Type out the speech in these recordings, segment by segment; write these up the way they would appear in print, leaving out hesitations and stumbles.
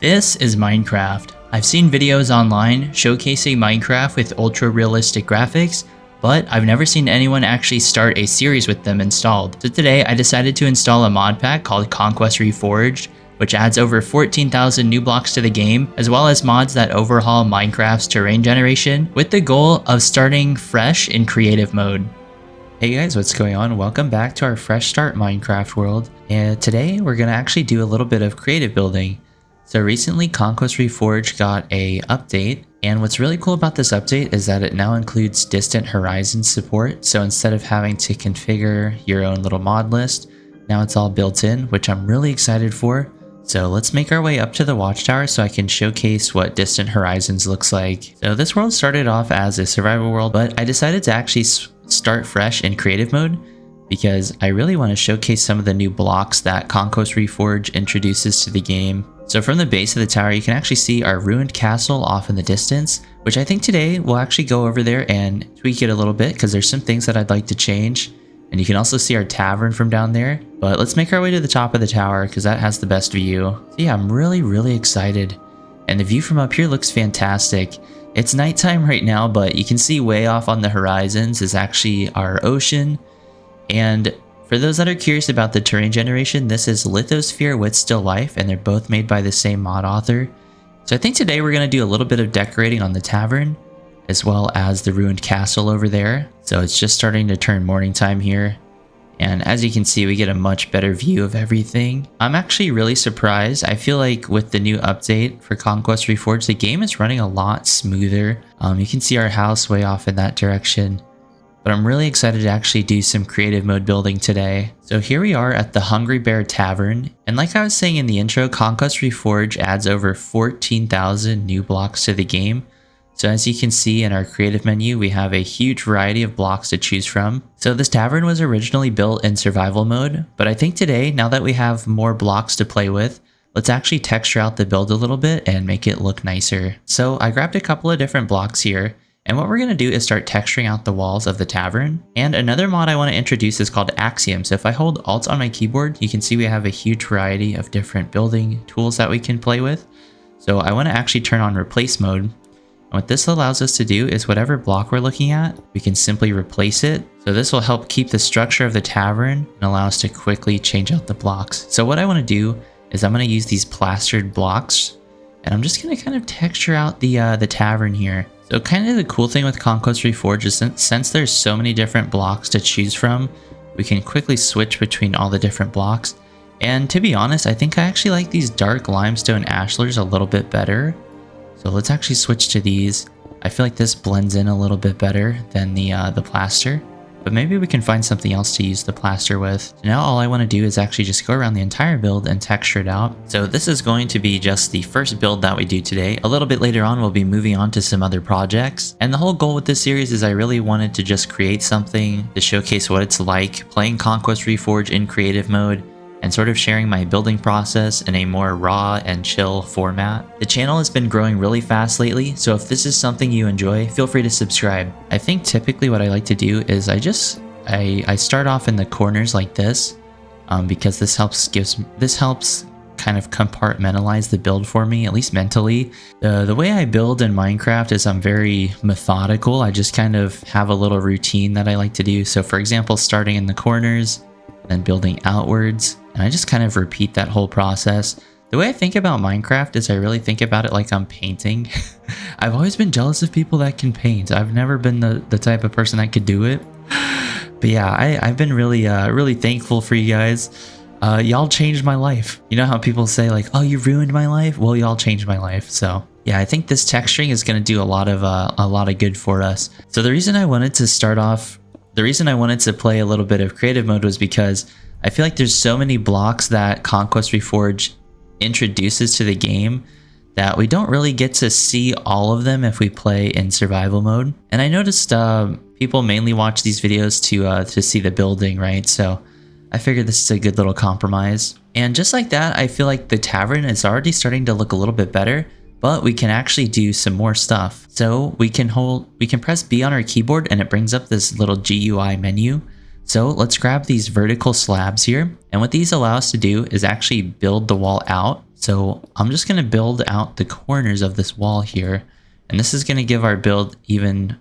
This is Minecraft. I've seen videos online showcasing Minecraft with ultra-realistic graphics, but I've never seen anyone actually start a series with them installed. So today I decided to install a mod pack called Conquest Reforged, which adds over 14,000 new blocks to the game, as well as mods that overhaul Minecraft's terrain generation, with the goal of starting fresh in creative mode. Hey guys, what's going on? Welcome back to our Fresh Start Minecraft world, and today we're going to actually do a little bit of creative building. So recently Conquest Reforged got a update, and what's really cool about this update is that it now includes distant horizon support. So instead of having to configure your own little mod list, now it's all built in, which I'm really excited for. So let's make our way up to the watchtower so I can showcase what distant horizons looks like. So this world started off as a survival world, but I decided to actually start fresh in creative mode because I really want to showcase some of the new blocks that Conquest Reforged introduces to the game. So from the base of the tower, you can actually see our ruined castle off in the distance, which I think today we'll actually go over there and tweak it a little bit because there's some things that I'd like to change. And you can also see our tavern from down there. But let's make our way to the top of the tower because that has the best view. So yeah, I'm really excited. And the view from up here looks fantastic. It's nighttime right now, but you can see way off on the horizons is actually our ocean. And for those that are curious about the terrain generation, this is Lithosphere with Still Life, and they're both made by the same mod author. So I think today we're going to do a little bit of decorating on the tavern, as well as the ruined castle over there. So it's just starting to turn morning time here. And as you can see, we get a much better view of everything. I'm actually really surprised. I feel like with the new update for Conquest Reforged, the game is running a lot smoother. You can see our house way off in that direction. But I'm really excited to actually do some creative mode building today. So here we are at the Hungry Bear Tavern. And like I was saying in the intro, Conquest Reforged adds over 14,000 new blocks to the game. So as you can see in our creative menu, we have a huge variety of blocks to choose from. So this tavern was originally built in survival mode, but I think today, now that we have more blocks to play with, let's actually texture out the build a little bit and make it look nicer. So I grabbed a couple of different blocks here, and what we're going to do is start texturing out the walls of the tavern. And another mod I want to introduce is called Axiom. So if I hold Alt on my keyboard, you can see we have a huge variety of different building tools that we can play with. So I want to actually turn on replace mode. And what this allows us to do is whatever block we're looking at, we can simply replace it. So this will help keep the structure of the tavern and allow us to quickly change out the blocks. So what I want to do is I'm going to use these plastered blocks, and I'm just going to kind of texture out the tavern here. So kind of the cool thing with Conquest Reforged is since there's so many different blocks to choose from, we can quickly switch between all the different blocks. And to be honest, I think I actually like these dark limestone ashlars a little bit better. So let's actually switch to these. I feel like this blends in a little bit better than the plaster, but maybe we can find something else to use the plaster with. So now all I want to do is actually just go around the entire build and texture it out. So this is going to be just the first build that we do today. A little bit later on, we'll be moving on to some other projects. And the whole goal with this series is I really wanted to just create something to showcase what it's like playing Conquest Reforged in creative mode, and sort of sharing my building process in a more raw and chill format. The channel has been growing really fast lately, so if this is something you enjoy, feel free to subscribe. I think typically what I like to do is I start off in the corners like this, because this helps kind of compartmentalize the build for me, at least mentally. The way I build in Minecraft is I'm very methodical. I just kind of have a little routine that I like to do. So for example, starting in the corners, then building outwards, and I just kind of repeat that whole process. The way I think about Minecraft is I really think about it like I'm painting. I've always been jealous of people that can paint. I've never been the type of person that could do it. But yeah, I've been really thankful for you guys. Y'all changed my life. You know how people say like, oh, you ruined my life? Well, y'all changed my life. So yeah, I think this texturing is going to do a lot of good for us. So the reason I wanted to play a little bit of creative mode was because I feel like there's so many blocks that Conquest Reforged introduces to the game that we don't really get to see all of them if we play in survival mode. And I noticed people mainly watch these videos to see the building, right? So I figured this is a good little compromise. And just like that, I feel like the tavern is already starting to look a little bit better, but we can actually do some more stuff. So we can press B on our keyboard and it brings up this little GUI menu. So let's grab these vertical slabs here. And what these allow us to do is actually build the wall out. So I'm just going to build out the corners of this wall here. And this is going to give our build even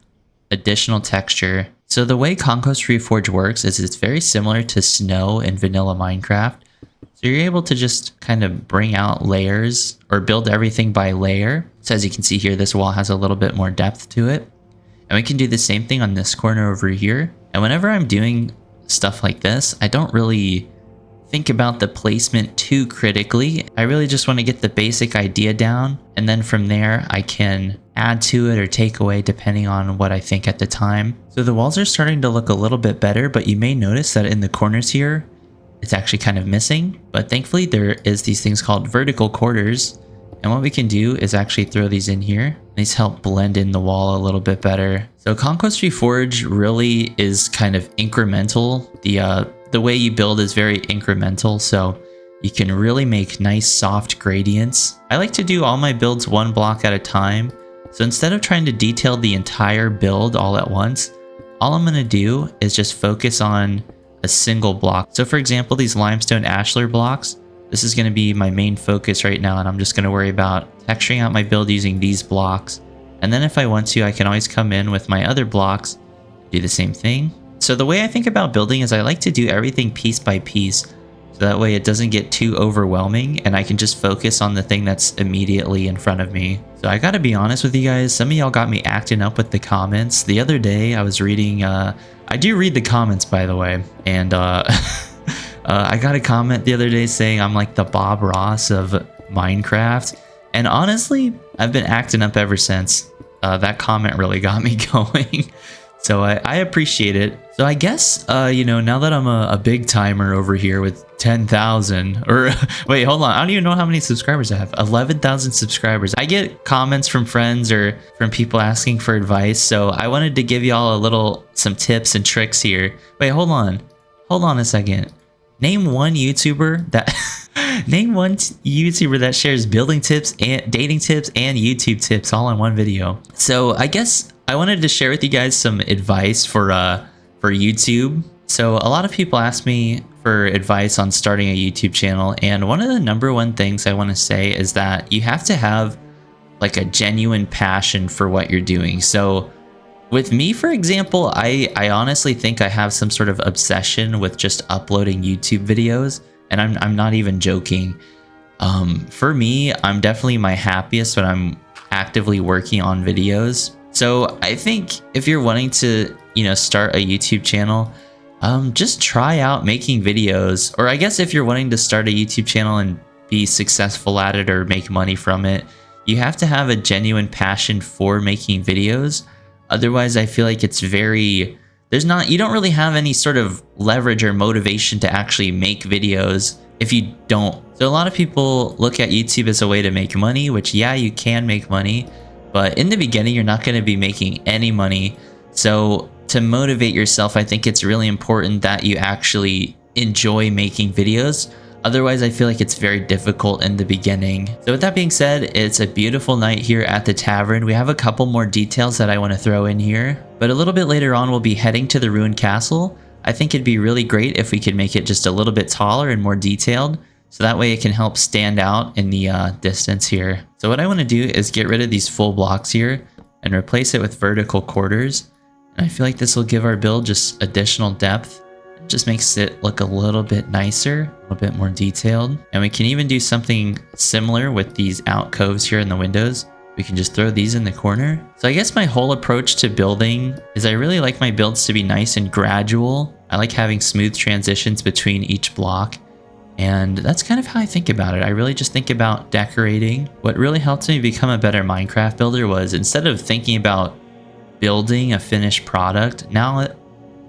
additional texture. So the way Conquest Reforged works is it's very similar to Snow in vanilla Minecraft. So you're able to just kind of bring out layers or build everything by layer. So as you can see here, this wall has a little bit more depth to it. And we can do the same thing on this corner over here. And whenever I'm doing stuff like this, I don't really think about the placement too critically. I really just want to get the basic idea down. And then from there, I can add to it or take away depending on what I think at the time. So the walls are starting to look a little bit better, but you may notice that in the corners here, it's actually kind of missing. But thankfully there is these things called vertical quarters. And what we can do is actually throw these in here. These help blend in the wall a little bit better. So Conquest Reforged really is kind of incremental. The way you build is very incremental, so you can really make nice soft gradients. I like to do all my builds one block at a time. So instead of trying to detail the entire build all at once, all I'm gonna do is just focus on a single block. So for example, these limestone ashlar blocks, this is gonna be my main focus right now, and I'm just gonna worry about texturing out my build using these blocks. And then if I want to, I can always come in with my other blocks, do the same thing. So the way I think about building is I like to do everything piece by piece, so that way it doesn't get too overwhelming and I can just focus on the thing that's immediately in front of me. So I gotta be honest with you guys, some of y'all got me acting up with the comments. The other day I was reading, I do read the comments by the way, and I got a comment the other day saying I'm like the Bob Ross of Minecraft, and honestly, I've been acting up ever since. That comment really got me going. So I appreciate it. So I guess, you know, now that I'm a big timer over here with 10,000, or wait, hold on. I don't even know how many subscribers I have. 11,000 subscribers. I get comments from friends or from people asking for advice. So I wanted to give y'all some tips and tricks here. Wait, hold on. Hold on a second. Name one YouTuber that name one YouTuber that shares building tips and dating tips and YouTube tips all in one video. So I guess I wanted to share with you guys some advice for YouTube. So a lot of people ask me for advice on starting a YouTube channel, and one of the #1 things I want to say is that you have to have like a genuine passion for what you're doing. So with me, for example, I honestly think I have some sort of obsession with just uploading YouTube videos, and I'm not even joking. For me, I'm definitely my happiest when I'm actively working on videos. So I think if you're wanting to, you know, start a YouTube channel, just try out making videos. Or I guess if you're wanting to start a YouTube channel and be successful at it or make money from it, you have to have a genuine passion for making videos. Otherwise, I feel like it's you don't really have any sort of leverage or motivation to actually make videos if you don't. So a lot of people look at YouTube as a way to make money, which yeah, you can make money, but in the beginning, you're not going to be making any money. So to motivate yourself, I think it's really important that you actually enjoy making videos. Otherwise, I feel like it's very difficult in the beginning. So with that being said, it's a beautiful night here at the tavern. We have a couple more details that I want to throw in here, but a little bit later on, we'll be heading to the ruined castle. I think it'd be really great if we could make it just a little bit taller and more detailed, so that way it can help stand out in the distance here. So what I want to do is get rid of these full blocks here and replace it with vertical quarters. And I feel like this will give our build just additional depth. It just makes it look a little bit nicer, a little bit more detailed. And we can even do something similar with these alcoves here in the windows. We can just throw these in the corner. So I guess my whole approach to building is I really like my builds to be nice and gradual. I like having smooth transitions between each block. And that's kind of how I think about it. I really just think about decorating. What really helped me become a better Minecraft builder was, instead of thinking about building a finished product, now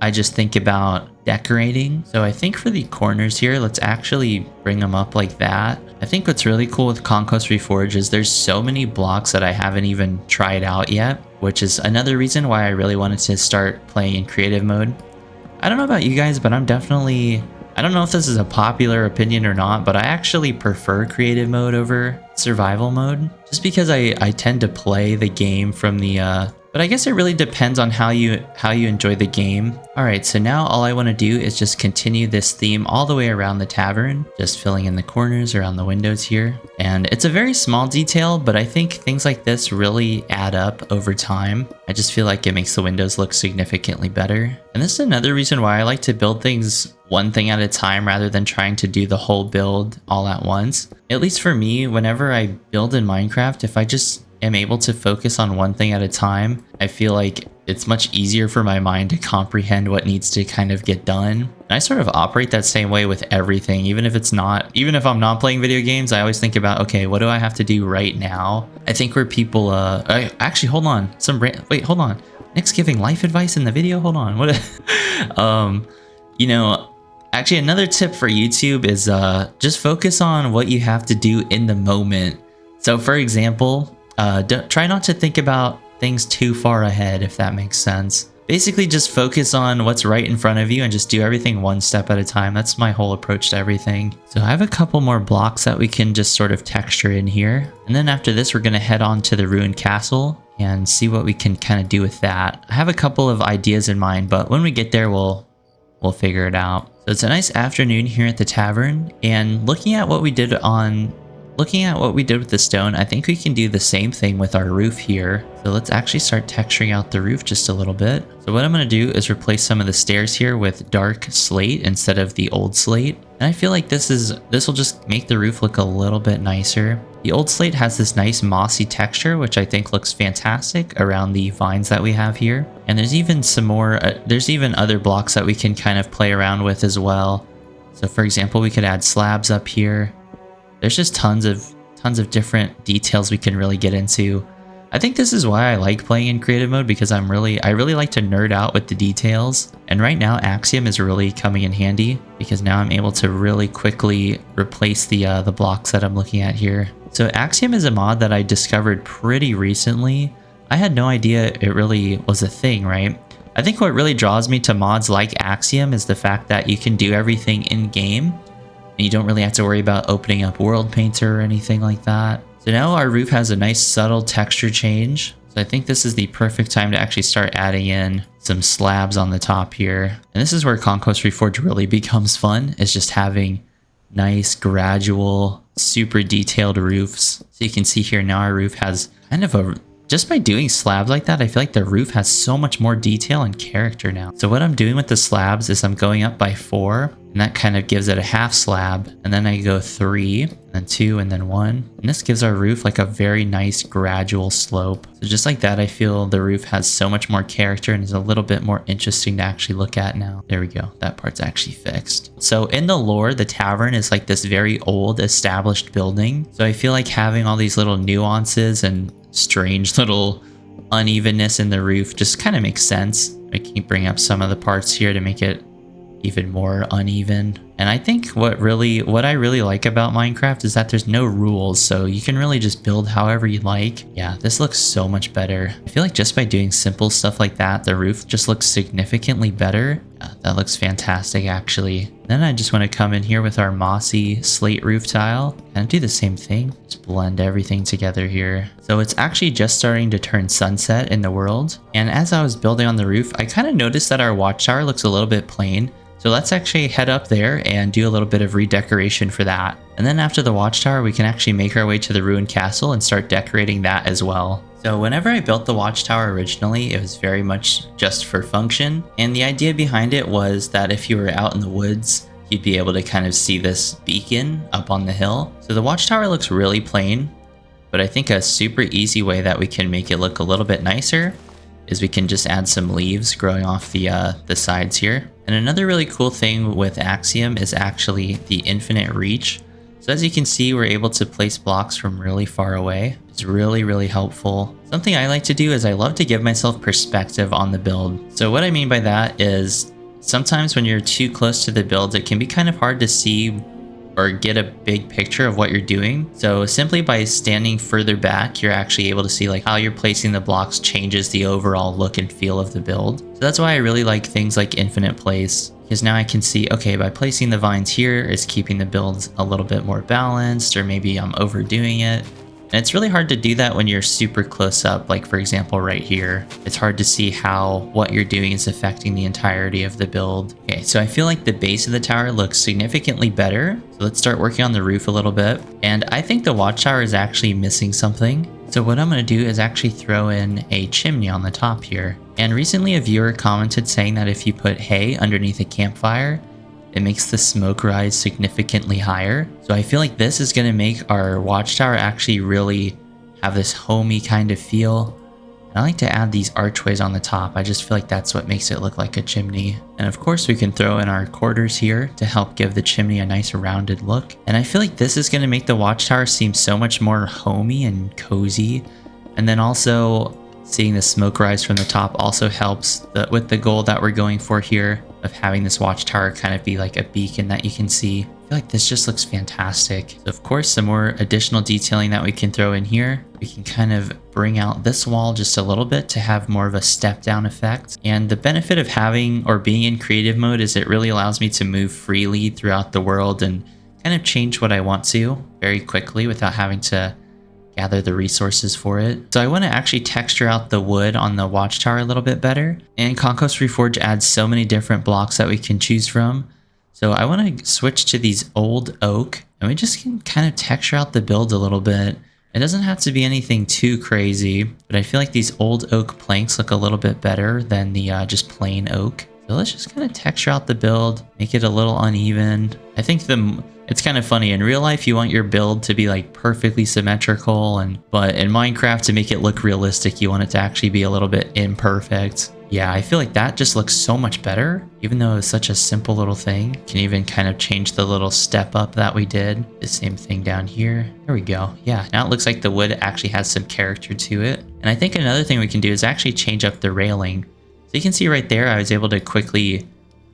I just think about decorating. So I think for the corners here, let's actually bring them up like that. I think what's really cool with Conquest Reforged is there's so many blocks that I haven't even tried out yet, which is another reason why I really wanted to start playing in creative mode. I don't know about you guys, but I don't know if this is a popular opinion or not, but I actually prefer creative mode over survival mode, just because I tend to play the game from the But I guess it really depends on how you enjoy the game. Alright, so now all I want to do is just continue this theme all the way around the tavern, just filling in the corners around the windows here. And it's a very small detail, but I think things like this really add up over time. I just feel like it makes the windows look significantly better. And this is another reason why I like to build things one thing at a time rather than trying to do the whole build all at once. At least for me, whenever I build in Minecraft, if I just am able to focus on one thing at a time, I feel like it's much easier for my mind to comprehend what needs to kind of get done. And I sort of operate that same way with everything, even if I'm not playing video games, I always think about, okay, what do I have to do right now? I think where people, actually, hold on, wait, hold on. Nick's giving life advice in the video, hold on, what, you know, actually another tip for YouTube is just focus on what you have to do in the moment. So for example, try not to think about things too far ahead, if that makes sense. Basically just focus on what's right in front of you and just do everything one step at a time. That's my whole approach to everything. So I have a couple more blocks that we can just sort of texture in here. And then after this, we're going to head on to the ruined castle and see what we can kind of do with that. I have a couple of ideas in mind, but when we get there, we'll figure it out. So it's a nice afternoon here at the tavern, and looking at what we did with the stone, I think we can do the same thing with our roof here. So let's actually start texturing out the roof just a little bit. So what I'm going to do is replace some of the stairs here with dark slate instead of the old slate. And I feel like this will just make the roof look a little bit nicer. The old slate has this nice mossy texture, which I think looks fantastic around the vines that we have here. And there's even some more, there's even other blocks that we can kind of play around with as well. So for example, we could add slabs up here. There's just tons of different details we can really get into. I think this is why I like playing in creative mode, because I really like to nerd out with the details. And right now Axiom is really coming in handy because now I'm able to really quickly replace the blocks that I'm looking at here. So Axiom is a mod that I discovered pretty recently. I had no idea it really was a thing, right? I think what really draws me to mods like Axiom is the fact that you can do everything in game. And you don't really have to worry about opening up World Painter or anything like that. So now our roof has a nice subtle texture change. So I think this is the perfect time to actually start adding in some slabs on the top here. And this is where Conquest Reforged really becomes fun, is just having nice, gradual, super detailed roofs. So you can see here now our roof has kind of a... Just by doing slabs like that, I feel like the roof has so much more detail and character now. So what I'm doing with the slabs is I'm going up by 4, and that kind of gives it a half slab. And then I go 3, and then 2, and then 1. And this gives our roof like a very nice gradual slope. So just like that, I feel the roof has so much more character and is a little bit more interesting to actually look at now. There we go. That part's actually fixed. So in the lore, the tavern is like this very old established building. So I feel like having all these little nuances and strange little unevenness in the roof just kind of makes sense. I can bring up some of the parts here to make it even more uneven. And I think what I really like about Minecraft is that there's no rules, so you can really just build however you like. Yeah, this looks so much better. I feel like just by doing simple stuff like that, the roof just looks significantly better. Yeah, that looks fantastic actually. Then I just want to come in here with our mossy slate roof tile and do the same thing. Just blend everything together here. So it's actually just starting to turn sunset in the world. And as I was building on the roof, I kind of noticed that our watchtower looks a little bit plain. So let's actually head up there and do a little bit of redecoration for that. And then after the watchtower, we can actually make our way to the ruined castle and start decorating that as well. So whenever I built the watchtower originally, it was very much just for function. And the idea behind it was that if you were out in the woods, you'd be able to kind of see this beacon up on the hill. So the watchtower looks really plain, but I think a super easy way that we can make it look a little bit nicer is we can just add some leaves growing off the sides here. And another really cool thing with Axiom is actually the infinite reach. So as you can see, we're able to place blocks from really far away. It's really, really helpful. Something I like to do is I love to give myself perspective on the build. So what I mean by that is sometimes when you're too close to the build, it can be kind of hard to see or get a big picture of what you're doing. So simply by standing further back, you're actually able to see like how you're placing the blocks changes the overall look and feel of the build. So that's why I really like things like infinite place, because now I can see, okay, by placing the vines here is keeping the build a little bit more balanced, or maybe I'm overdoing it. And it's really hard to do that when you're super close up, like for example right here. It's hard to see how what you're doing is affecting the entirety of the build. Okay, so I feel like the base of the tower looks significantly better. So let's start working on the roof a little bit. And I think the watchtower is actually missing something. So what I'm going to do is actually throw in a chimney on the top here. And recently a viewer commented saying that if you put hay underneath a campfire, it makes the smoke rise significantly higher. So I feel like this is going to make our watchtower actually really have this homey kind of feel. And I like to add these archways on the top. I just feel like that's what makes it look like a chimney. And of course we can throw in our quarters here to help give the chimney a nice rounded look. And I feel like this is going to make the watchtower seem so much more homey and cozy. And then also seeing the smoke rise from the top also helps with the goal that we're going for here of having this watchtower kind of be like a beacon that you can see. I feel like this just looks fantastic. So of course, some more additional detailing that we can throw in here. We can kind of bring out this wall just a little bit to have more of a step down effect. And the benefit of having or being in creative mode is it really allows me to move freely throughout the world and kind of change what I want to very quickly without having to gather the resources for it. So I want to actually texture out the wood on the watchtower a little bit better. And Conquest Reforged adds so many different blocks that we can choose from. So I want to switch to these old oak, and we just can kind of texture out the build a little bit. It doesn't have to be anything too crazy, but I feel like these old oak planks look a little bit better than the just plain oak. So let's just kind of texture out the build, make it a little uneven. I think it's kind of funny. In real life, you want your build to be like perfectly symmetrical, but in Minecraft, to make it look realistic, you want it to actually be a little bit imperfect. Yeah, I feel like that just looks so much better, even though it's such a simple little thing. Can even kind of change the little step up that we did. The same thing down here. There we go. Yeah, now it looks like the wood actually has some character to it. And I think another thing we can do is actually change up the railing. So you can see right there, I was able to quickly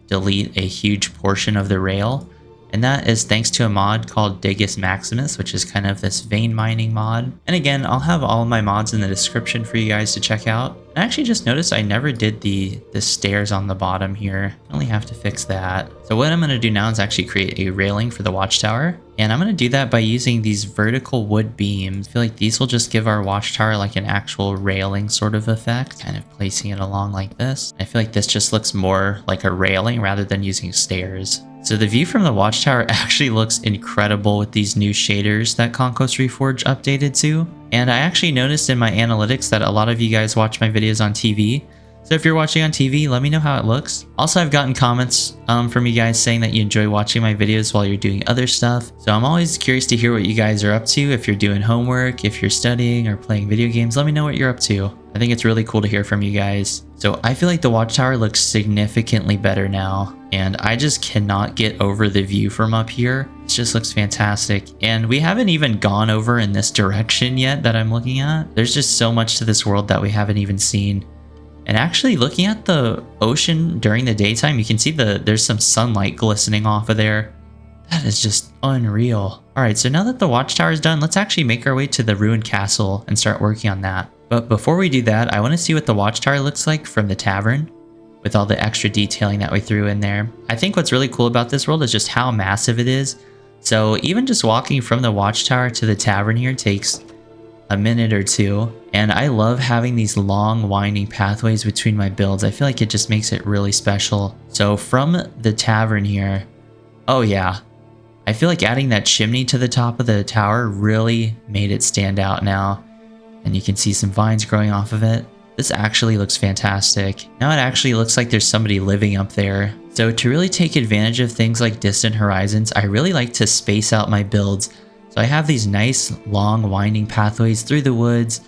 delete a huge portion of the rail. And that is thanks to a mod called Digus Maximus, which is kind of this vein mining mod. And again, I'll have all of my mods in the description for you guys to check out. I actually just noticed I never did the stairs on the bottom here. I only have to fix that. So what I'm going to do now is actually create a railing for the watchtower. And I'm going to do that by using these vertical wood beams. I feel like these will just give our watchtower like an actual railing sort of effect. Kind of placing it along like this. I feel like this just looks more like a railing rather than using stairs. So the view from the watchtower actually looks incredible with these new shaders that Conquest Reforged updated to. And I actually noticed in my analytics that a lot of you guys watch my videos on TV. So if you're watching on TV, let me know how it looks. Also, I've gotten comments from you guys saying that you enjoy watching my videos while you're doing other stuff. So I'm always curious to hear what you guys are up to. If you're doing homework, if you're studying or playing video games, let me know what you're up to. I think it's really cool to hear from you guys. So I feel like the watchtower looks significantly better now. And I just cannot get over the view from up here. It just looks fantastic. And we haven't even gone over in this direction yet that I'm looking at. There's just so much to this world that we haven't even seen. And actually looking at the ocean during the daytime, you can see there's some sunlight glistening off of there. That is just unreal. All right, so now that the watchtower is done, let's actually make our way to the ruined castle and start working on that. But before we do that, I want to see what the watchtower looks like from the tavern with all the extra detailing that we threw in there. I think what's really cool about this world is just how massive it is. So even just walking from the watchtower to the tavern here takes a minute or two. And I love having these long winding pathways between my builds. I feel like it just makes it really special. So from the tavern here, oh yeah, I feel like adding that chimney to the top of the tower really made it stand out now. And you can see some vines growing off of it. This actually looks fantastic. Now it actually looks like there's somebody living up there. So to really take advantage of things like distant horizons, I really like to space out my builds. So I have these nice long winding pathways through the woods,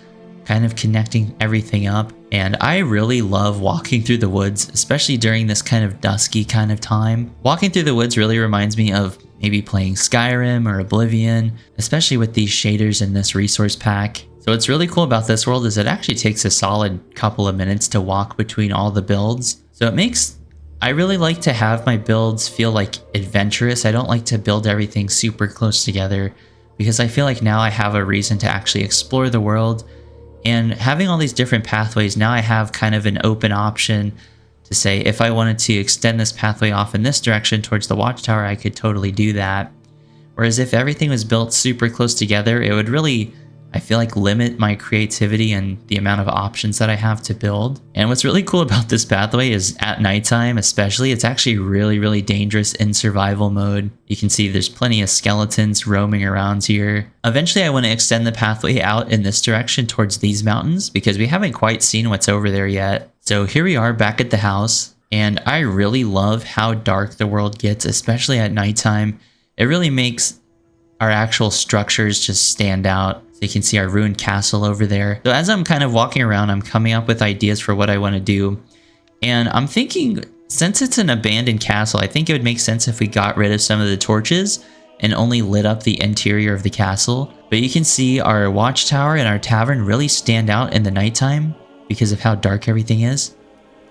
kind of connecting everything up. And I really love walking through the woods, especially during this kind of dusky kind of time. Walking through the woods really reminds me of maybe playing Skyrim or Oblivion, especially with these shaders in this resource pack. So what's really cool about this world is it actually takes a solid couple of minutes to walk between all the builds. So I really like to have my builds feel like adventurous. I don't like to build everything super close together because I feel like now I have a reason to actually explore the world. And having all these different pathways, now I have kind of an open option to say if I wanted to extend this pathway off in this direction towards the watchtower, I could totally do that. Whereas if everything was built super close together, it would really I feel like limit my creativity and the amount of options that I have to build. And what's really cool about this pathway is at nighttime especially, it's actually really dangerous in survival mode. You can see there's plenty of skeletons roaming around here. Eventually I want to extend the pathway out in this direction towards these mountains because we haven't quite seen what's over there yet. So here we are back at the house, and I really love how dark the world gets, especially at nighttime. It really makes our actual structures just stand out. So you can see our ruined castle over there. So as I'm kind of walking around, I'm coming up with ideas for what I want to do. And I'm thinking, since it's an abandoned castle, I think it would make sense if we got rid of some of the torches and only lit up the interior of the castle. But you can see our watchtower and our tavern really stand out in the nighttime because of how dark everything is.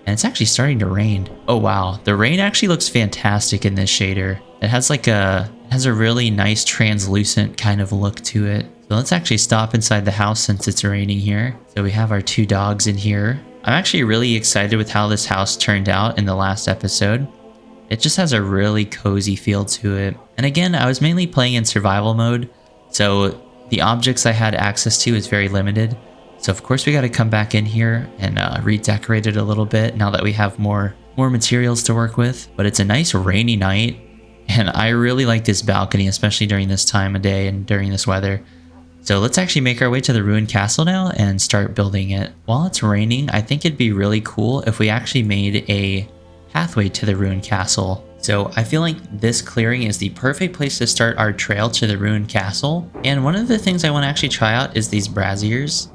And it's actually starting to rain. Oh wow, the rain actually looks fantastic in this shader. It has like a really nice translucent kind of look to it. So let's actually stop inside the house since it's raining here. So we have our 2 dogs in here. I'm actually really excited with how this house turned out in the last episode. It just has a really cozy feel to it. And again, I was mainly playing in survival mode, so the objects I had access to is very limited. So of course we got to come back in here and redecorate it a little bit now that we have more materials to work with. But it's a nice rainy night, and I really like this balcony, especially during this time of day and during this weather. So let's actually make our way to the ruined castle now and start building it. While it's raining, I think it'd be really cool if we actually made a pathway to the ruined castle. So I feel like this clearing is the perfect place to start our trail to the ruined castle. And one of the things I want to actually try out is these braziers.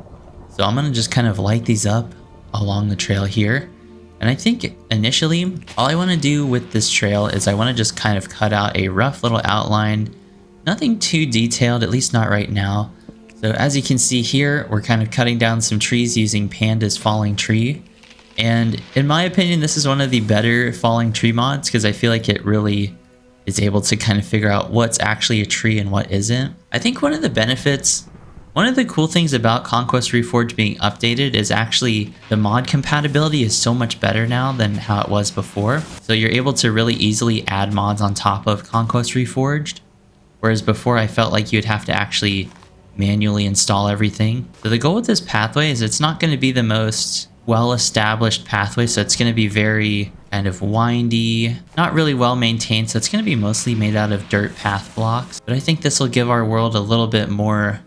So I'm going to just kind of light these up along the trail here. And I think initially all I want to do with this trail is I want to just kind of cut out a rough little outline. Nothing too detailed, at least not right now. So as you can see here, we're kind of cutting down some trees using Panda's falling tree. And in my opinion, this is one of the better falling tree mods because I feel like it really is able to kind of figure out what's actually a tree and what isn't. I think one of the cool things about Conquest Reforged being updated is actually the mod compatibility is so much better now than how it was before. So you're able to really easily add mods on top of Conquest Reforged. Whereas before I felt like you'd have to actually manually install everything. So the goal with this pathway is it's not going to be the most well-established pathway, so it's going to be very kind of windy, not really well maintained, so it's going to be mostly made out of dirt path blocks. But I think this will give our world a little bit more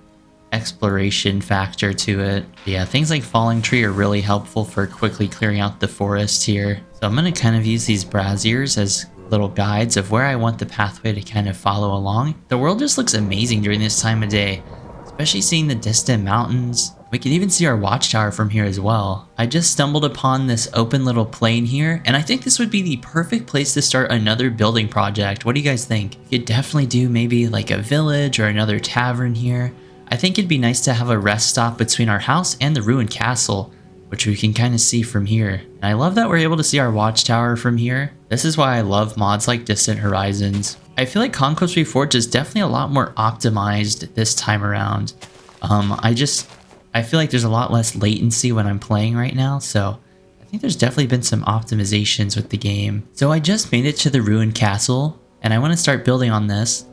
exploration factor to it. Yeah, things like falling tree are really helpful for quickly clearing out the forest here. So I'm going to kind of use these braziers as little guides of where I want the pathway to kind of follow along. The world just looks amazing during this time of day, especially seeing the distant mountains. We can even see our watchtower from here as well. I just stumbled upon this open little plain here, and I think this would be the perfect place to start another building project. What do you guys think? You could definitely do maybe like a village or another tavern here. I think it'd be nice to have a rest stop between our house and the ruined castle, which we can kind of see from here. And I love that we're able to see our watchtower from here. This is why I love mods like Distant Horizons. I feel like Conquest Reforged is definitely a lot more optimized this time around. I feel like there's a lot less latency when I'm playing right now, so I think there's definitely been some optimizations with the game. So I just made it to the ruined castle, and I want to start building on this.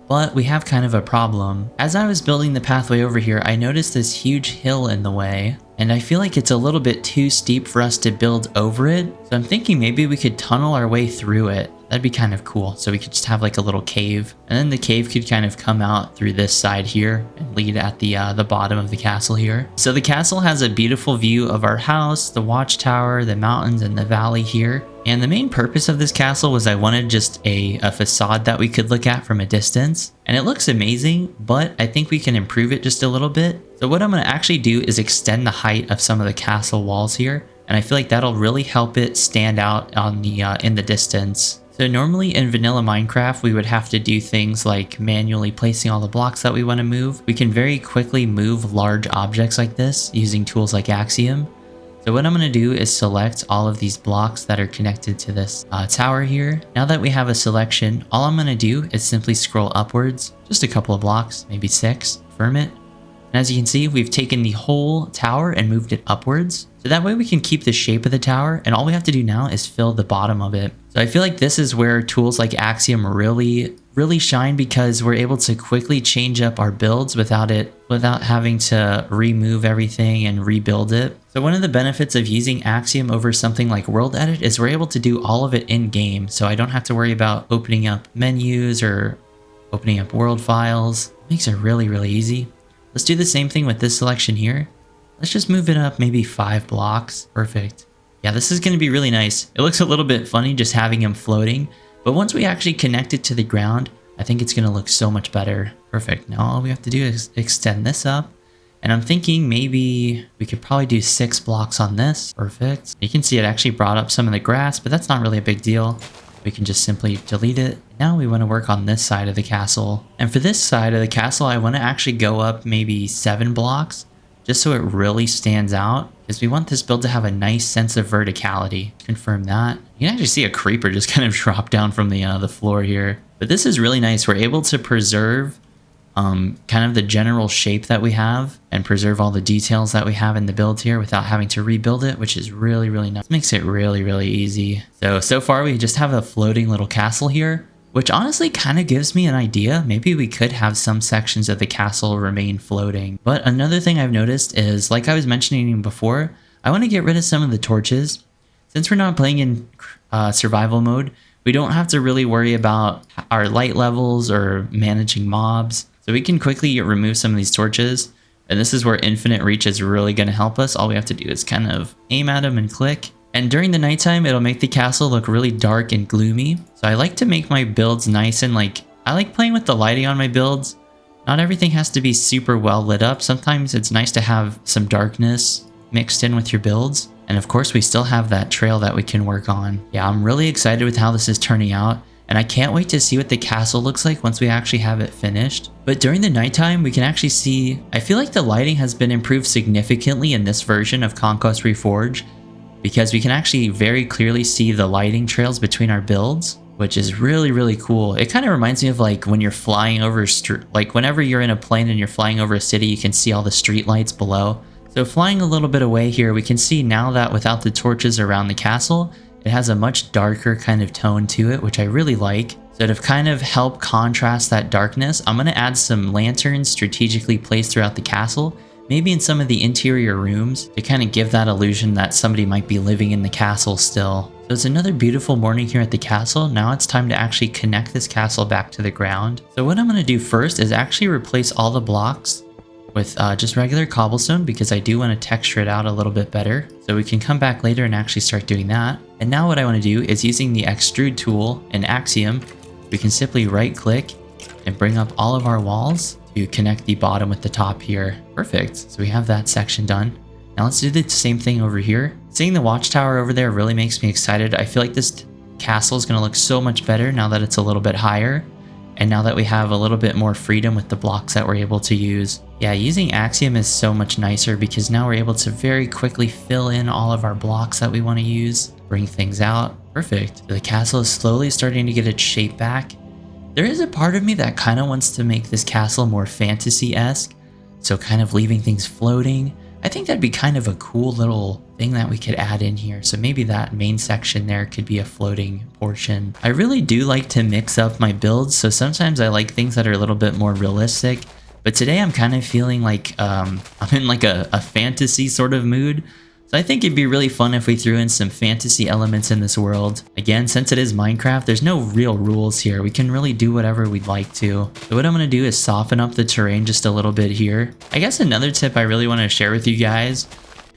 But we have kind of a problem. As I was building the pathway over here, I noticed this huge hill in the way, and I feel like it's a little bit too steep for us to build over it. So I'm thinking maybe we could tunnel our way through it. That'd be kind of cool. So we could just have like a little cave, and then the cave could kind of come out through this side here and lead at the bottom of the castle here. So the castle has a beautiful view of our house, the watchtower, the mountains, and the valley here. And the main purpose of this castle was I wanted just a facade that we could look at from a distance. And it looks amazing, but I think we can improve it just a little bit. So what I'm going to actually do is extend the height of some of the castle walls here. And I feel like that'll really help it stand out on the in the distance. So normally in vanilla Minecraft, we would have to do things like manually placing all the blocks that we want to move. We can very quickly move large objects like this using tools like Axiom. So what I'm going to do is select all of these blocks that are connected to this tower here. Now that we have a selection, all I'm going to do is simply scroll upwards, just a couple of blocks, maybe 6, confirm it, And as you can see, we've taken the whole tower and moved it upwards. So that way we can keep the shape of the tower, and all we have to do now is fill the bottom of it. So I feel like this is where tools like Axiom really shine, because we're able to quickly change up our builds without having to remove everything and rebuild it. So one of the benefits of using Axiom over something like World Edit is we're able to do all of it in game. So I don't have to worry about opening up menus or opening up world files. It makes it really easy. Let's do the same thing with this selection here. Let's just move it up maybe 5 blocks. Perfect. Yeah, this is going to be really nice. It looks a little bit funny just having him floating, but once we actually connect it to the ground, I think it's going to look so much better. Perfect. Now all we have to do is extend this up. And I'm thinking maybe we could probably do 6 blocks on this. Perfect. You can see it actually brought up some of the grass, but that's not really a big deal. We can just simply delete it. Now we want to work on this side of the castle. And for this side of the castle, I want to actually go up maybe 7 blocks, just so it really stands out, because we want this build to have a nice sense of verticality. Confirm that. You can actually see a creeper just kind of drop down from the floor here. But this is really nice. We're able to preserve kind of the general shape that we have and preserve all the details that we have in the build here without having to rebuild it, which is really nice. This makes it really easy. So far we just have a floating little castle here, which honestly kind of gives me an idea. Maybe we could have some sections of the castle remain floating. But another thing I've noticed is, like I was mentioning before, I want to get rid of some of the torches. Since we're not playing in survival mode, we don't have to really worry about our light levels or managing mobs. So we can quickly remove some of these torches. And this is where infinite reach is really going to help us. All we have to do is kind of aim at them and click. And during the nighttime, it'll make the castle look really dark and gloomy. So I like to make my builds nice and I like playing with the lighting on my builds. Not everything has to be super well lit up. Sometimes it's nice to have some darkness mixed in with your builds. And of course, we still have that trail that we can work on. Yeah, I'm really excited with how this is turning out. And I can't wait to see what the castle looks like once we actually have it finished. But during the nighttime, we can actually see, I feel like the lighting has been improved significantly in this version of Conquest Reforged, because we can actually very clearly see the lighting trails between our builds, which is really cool. It kind of reminds me of like when you're flying over, like whenever you're in a plane and you're flying over a city, you can see all the street lights below. So flying a little bit away here, we can see now that without the torches around the castle, it has a much darker kind of tone to it, which I really like. So to kind of help contrast that darkness, I'm going to add some lanterns strategically placed throughout the castle, maybe in some of the interior rooms, to kind of give that illusion that somebody might be living in the castle still. So it's another beautiful morning here at the castle. Now it's time to actually connect this castle back to the ground. So what I'm going to do first is actually replace all the blocks with just regular cobblestone, because I do want to texture it out a little bit better. So we can come back later and actually start doing that. And now what I want to do is, using the extrude tool in Axiom, we can simply right click and bring up all of our walls to connect the bottom with the top here. Perfect. So we have that section done. Now let's do the same thing over here. Seeing the watchtower over there really makes me excited. I feel like this castle is going to look so much better now that it's a little bit higher, and now that we have a little bit more freedom with the blocks that we're able to use. Yeah, using Axiom is so much nicer, because now we're able to very quickly fill in all of our blocks that we want to use, bring things out. Perfect. So the castle is slowly starting to get its shape back. There is a part of me that kind of wants to make this castle more fantasy-esque, so kind of leaving things floating. I think that'd be kind of a cool little thing that we could add in here. So maybe that main section there could be a floating portion. I really do like to mix up my builds, so sometimes I like things that are a little bit more realistic. But today I'm kind of feeling like I'm in like a fantasy sort of mood. So I think it'd be really fun if we threw in some fantasy elements in this world. Again, since it is Minecraft, there's no real rules here. We can really do whatever we'd like to. So what I'm going to do is soften up the terrain just a little bit here. I guess another tip I really want to share with you guys,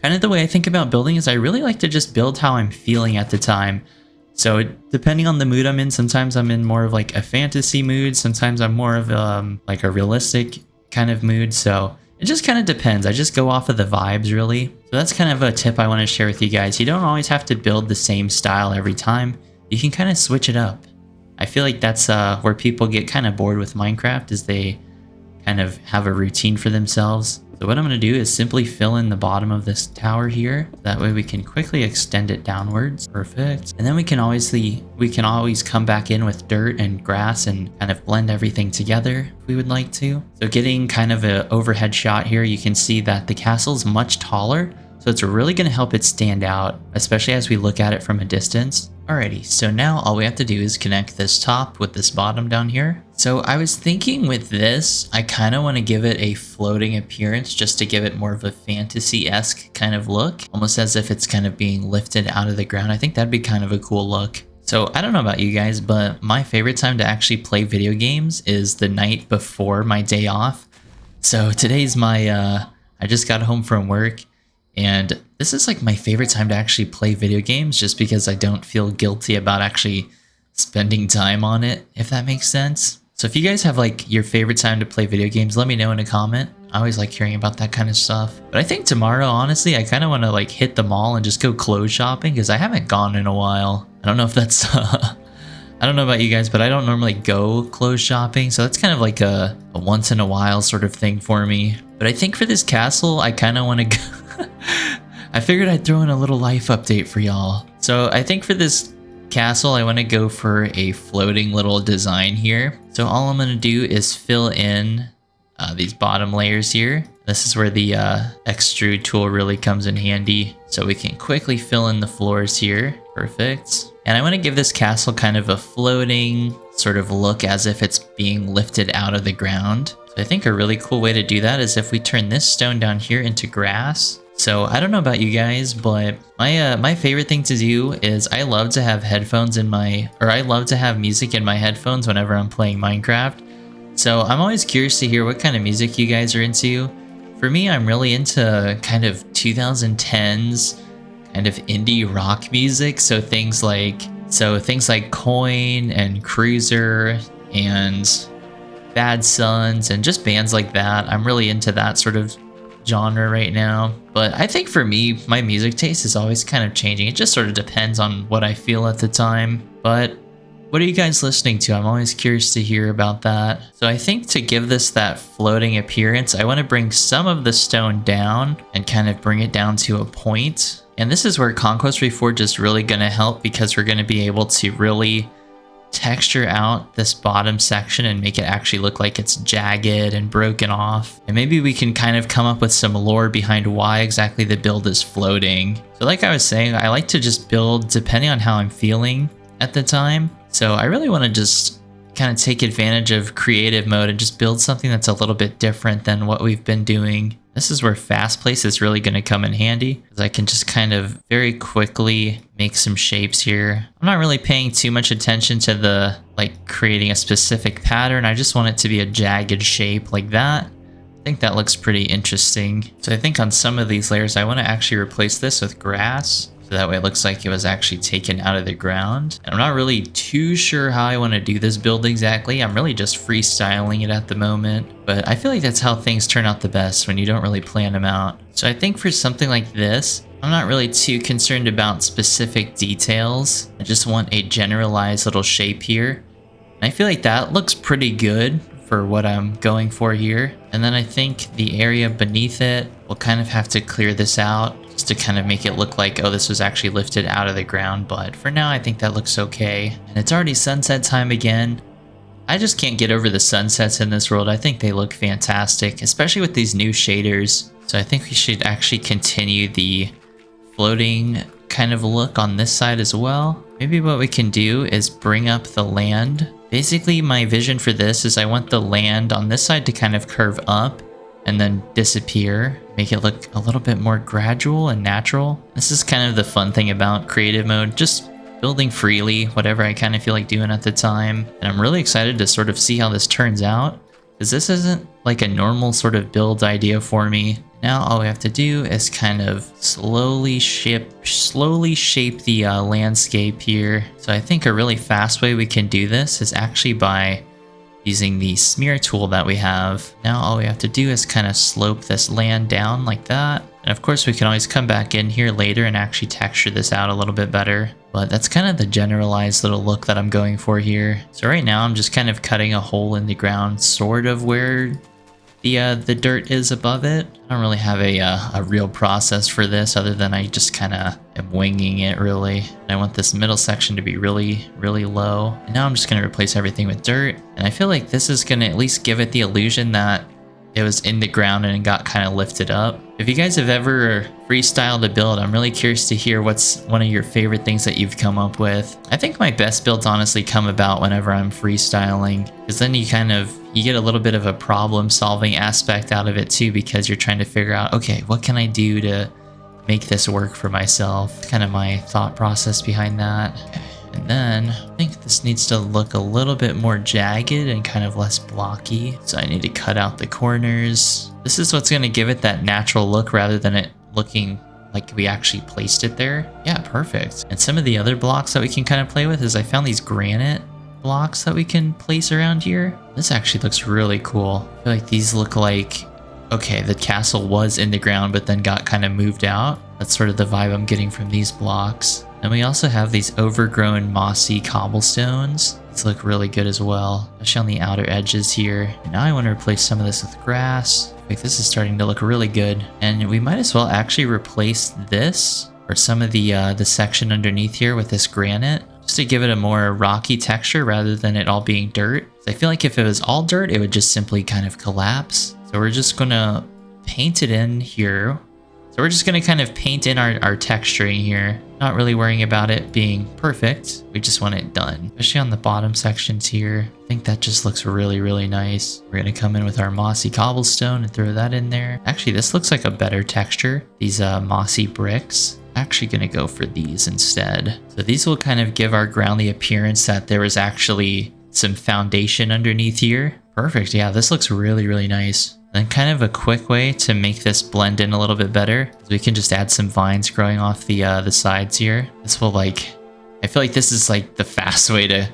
kind of the way I think about building, is I really like to just build how I'm feeling at the time. So depending on the mood I'm in, sometimes I'm in more of like a fantasy mood. Sometimes I'm more of like a realistic kind of mood. So it just kind of depends. I just go off of the vibes, really. So that's kind of a tip I want to share with you guys. You don't always have to build the same style every time. You can kind of switch it up. I feel like that's where people get kind of bored with Minecraft, is they kind of have a routine for themselves. So what I'm going to do is simply fill in the bottom of this tower here. That way we can quickly extend it downwards. Perfect. And then we can always come back in with dirt and grass and kind of blend everything together if we would like to. So getting kind of an overhead shot here, you can see that the castle is much taller. So it's really going to help it stand out, especially as we look at it from a distance. Alrighty, so now all we have to do is connect this top with this bottom down here. So I was thinking with this, I kind of want to give it a floating appearance just to give it more of a fantasy-esque kind of look, almost as if it's kind of being lifted out of the ground. I think that'd be kind of a cool look. So I don't know about you guys, but my favorite time to actually play video games is the night before my day off. So today's my, I just got home from work. And this is like my favorite time to actually play video games just because I don't feel guilty about actually spending time on it, if that makes sense. So if you guys have like your favorite time to play video games, let me know in a comment. I always like hearing about that kind of stuff. But I think tomorrow, honestly, I kind of want to like hit the mall and just go clothes shopping because I haven't gone in a while. I don't know if that's... I don't know about you guys, but I don't normally go clothes shopping. So that's kind of like a once in a while sort of thing for me. But I think for this castle, I kind of want to go... I figured I'd throw in a little life update for y'all. So I think for this castle, I want to go for a floating little design here. So all I'm going to do is fill in these bottom layers here. This is where the extrude tool really comes in handy. So we can quickly fill in the floors here. Perfect. And I want to give this castle kind of a floating sort of look as if it's being lifted out of the ground. So I think a really cool way to do that is if we turn this stone down here into grass. So I don't know about you guys, but my favorite thing to do is I love to have I love to have music in my headphones whenever I'm playing Minecraft. So I'm always curious to hear what kind of music you guys are into. For me, I'm really into kind of 2010s kind of indie rock music. So things like Coin and Cruiser and Bad Sons and just bands like that. I'm really into that sort of genre right now. But I think for me, my music taste is always kind of changing. It just sort of depends on what I feel at the time. But what are you guys listening to? I'm always curious to hear about that. So I think to give this that floating appearance, I want to bring some of the stone down and kind of bring it down to a point. And this is where Conquest Reforged is really going to help because we're going to be able to really texture out this bottom section and make it actually look like it's jagged and broken off. And maybe we can kind of come up with some lore behind why exactly the build is floating. So like I was saying, I like to just build depending on how I'm feeling at the time. So I really want to just kind of take advantage of creative mode and just build something that's a little bit different than what we've been doing. This is where fast place is really going to come in handy because I can just kind of very quickly make some shapes here. I'm not really paying too much attention to the creating a specific pattern. I just want it to be a jagged shape like that. I think that looks pretty interesting. So I think on some of these layers, I want to actually replace this with grass. So that way it looks like it was actually taken out of the ground. And I'm not really too sure how I want to do this build exactly. I'm really just freestyling it at the moment. But I feel like that's how things turn out the best when you don't really plan them out. So I think for something like this, I'm not really too concerned about specific details. I just want a generalized little shape here. And I feel like that looks pretty good for what I'm going for here. And then I think the area beneath it, we'll kind of have to clear this out just to kind of make it look like, oh, this was actually lifted out of the ground. But for now, I think that looks okay. And it's already sunset time again. I just can't get over the sunsets in this world. I think they look fantastic, especially with these new shaders. So I think we should actually continue the floating kind of look on this side as well. Maybe what we can do is bring up the land. Basically, my vision for this is I want the land on this side to kind of curve up and then disappear, make it look a little bit more gradual and natural. This is kind of the fun thing about creative mode, just building freely, whatever I kind of feel like doing at the time. And I'm really excited to sort of see how this turns out, because this isn't like a normal sort of build idea for me. Now all we have to do is kind of slowly shape the landscape here. So I think a really fast way we can do this is actually by using the smear tool that we have. Now all we have to do is kind of slope this land down like that. And of course we can always come back in here later and actually texture this out a little bit better. But that's kind of the generalized little look that I'm going for here. So right now I'm just kind of cutting a hole in the ground, sort of where the dirt is above it. I don't really have a real process for this other than I just kind of am winging it really. I want this middle section to be really low. And now I'm just going to replace everything with dirt. And I feel like this is going to at least give it the illusion that it was in the ground and it got kind of lifted up. If you guys have ever freestyled a build, I'm really curious to hear what's one of your favorite things that you've come up with. I think my best builds honestly come about whenever I'm freestyling, because then you get a little bit of a problem solving aspect out of it too, because you're trying to figure out, okay, what can I do to make this work for myself? Kind of my thought process behind that. Okay. And then I think this needs to look a little bit more jagged and kind of less blocky. So I need to cut out the corners. This is what's going to give it that natural look rather than it looking like we actually placed it there. Yeah, perfect. And some of the other blocks that we can kind of play with is I found these granite blocks that we can place around here. This actually looks really cool. I feel like these look like, okay, the castle was in the ground but then got kind of moved out. That's sort of the vibe I'm getting from these blocks. And we also have these overgrown mossy cobblestones. These look really good as well, especially on the outer edges here. And now I want to replace some of this with grass. Like, this is starting to look really good. And we might as well actually replace this or some of the section underneath here with this granite, just to give it a more rocky texture rather than it all being dirt. I feel like if it was all dirt, it would just simply kind of collapse. So we're just gonna paint it in here. So we're just gonna kind of paint in our texturing here. Not really worrying about it being perfect. We just want it done, especially on the bottom sections here. I think that just looks really nice. We're gonna come in with our mossy cobblestone and throw that in there. Actually, this looks like a better texture. These mossy bricks. Actually gonna go for these instead. So these will kind of give our ground the appearance that there was actually some foundation underneath here. Perfect. Yeah, this looks really nice. Then kind of a quick way to make this blend in a little bit better is we can just add some vines growing off the sides here. This will I feel like this is like the fast way to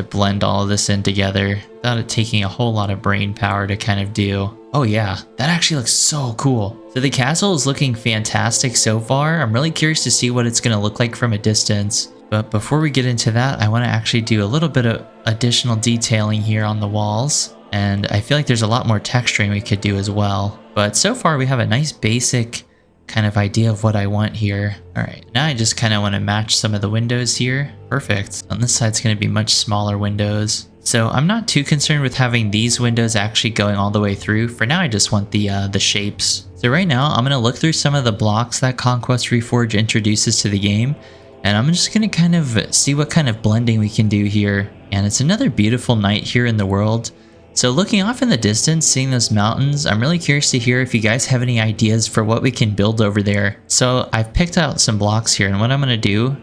blend all of this in together without it taking a whole lot of brain power to kind of do. Oh yeah, that actually looks so cool. So the castle is looking fantastic so far. I'm really curious to see what it's gonna look like from a distance. But before we get into that, I wanna actually do a little bit of additional detailing here on the walls. And I feel like there's a lot more texturing we could do as well. But so far we have a nice basic kind of idea of what I want here. All right, now I just kind of want to match some of the windows here. Perfect. On this side, it's going to be much smaller windows. So I'm not too concerned with having these windows actually going all the way through. For now, I just want the shapes. So right now, I'm going to look through some of the blocks that Conquest Reforged introduces to the game. And I'm just going to kind of see what kind of blending we can do here. And it's another beautiful night here in the world. So looking off in the distance, seeing those mountains, I'm really curious to hear if you guys have any ideas for what we can build over there. So I've picked out some blocks here, and what I'm going to do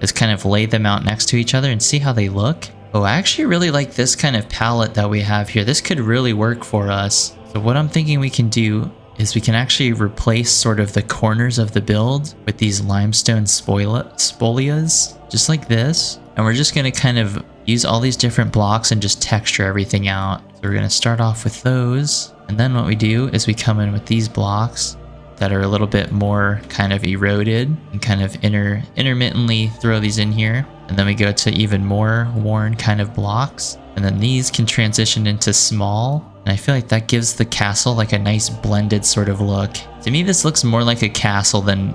is kind of lay them out next to each other and see how they look. Oh, I actually really like this kind of palette that we have here. This could really work for us. So what I'm thinking we can do is we can actually replace sort of the corners of the build with these limestone spolias, just like this. And we're just going to kind of use all these different blocks and just texture everything out. So we're going to start off with those. And then what we do is we come in with these blocks that are a little bit more kind of eroded and kind of intermittently throw these in here. And then we go to even more worn kind of blocks. And then these can transition into small. And I feel like that gives the castle like a nice blended sort of look. To me, this looks more like a castle than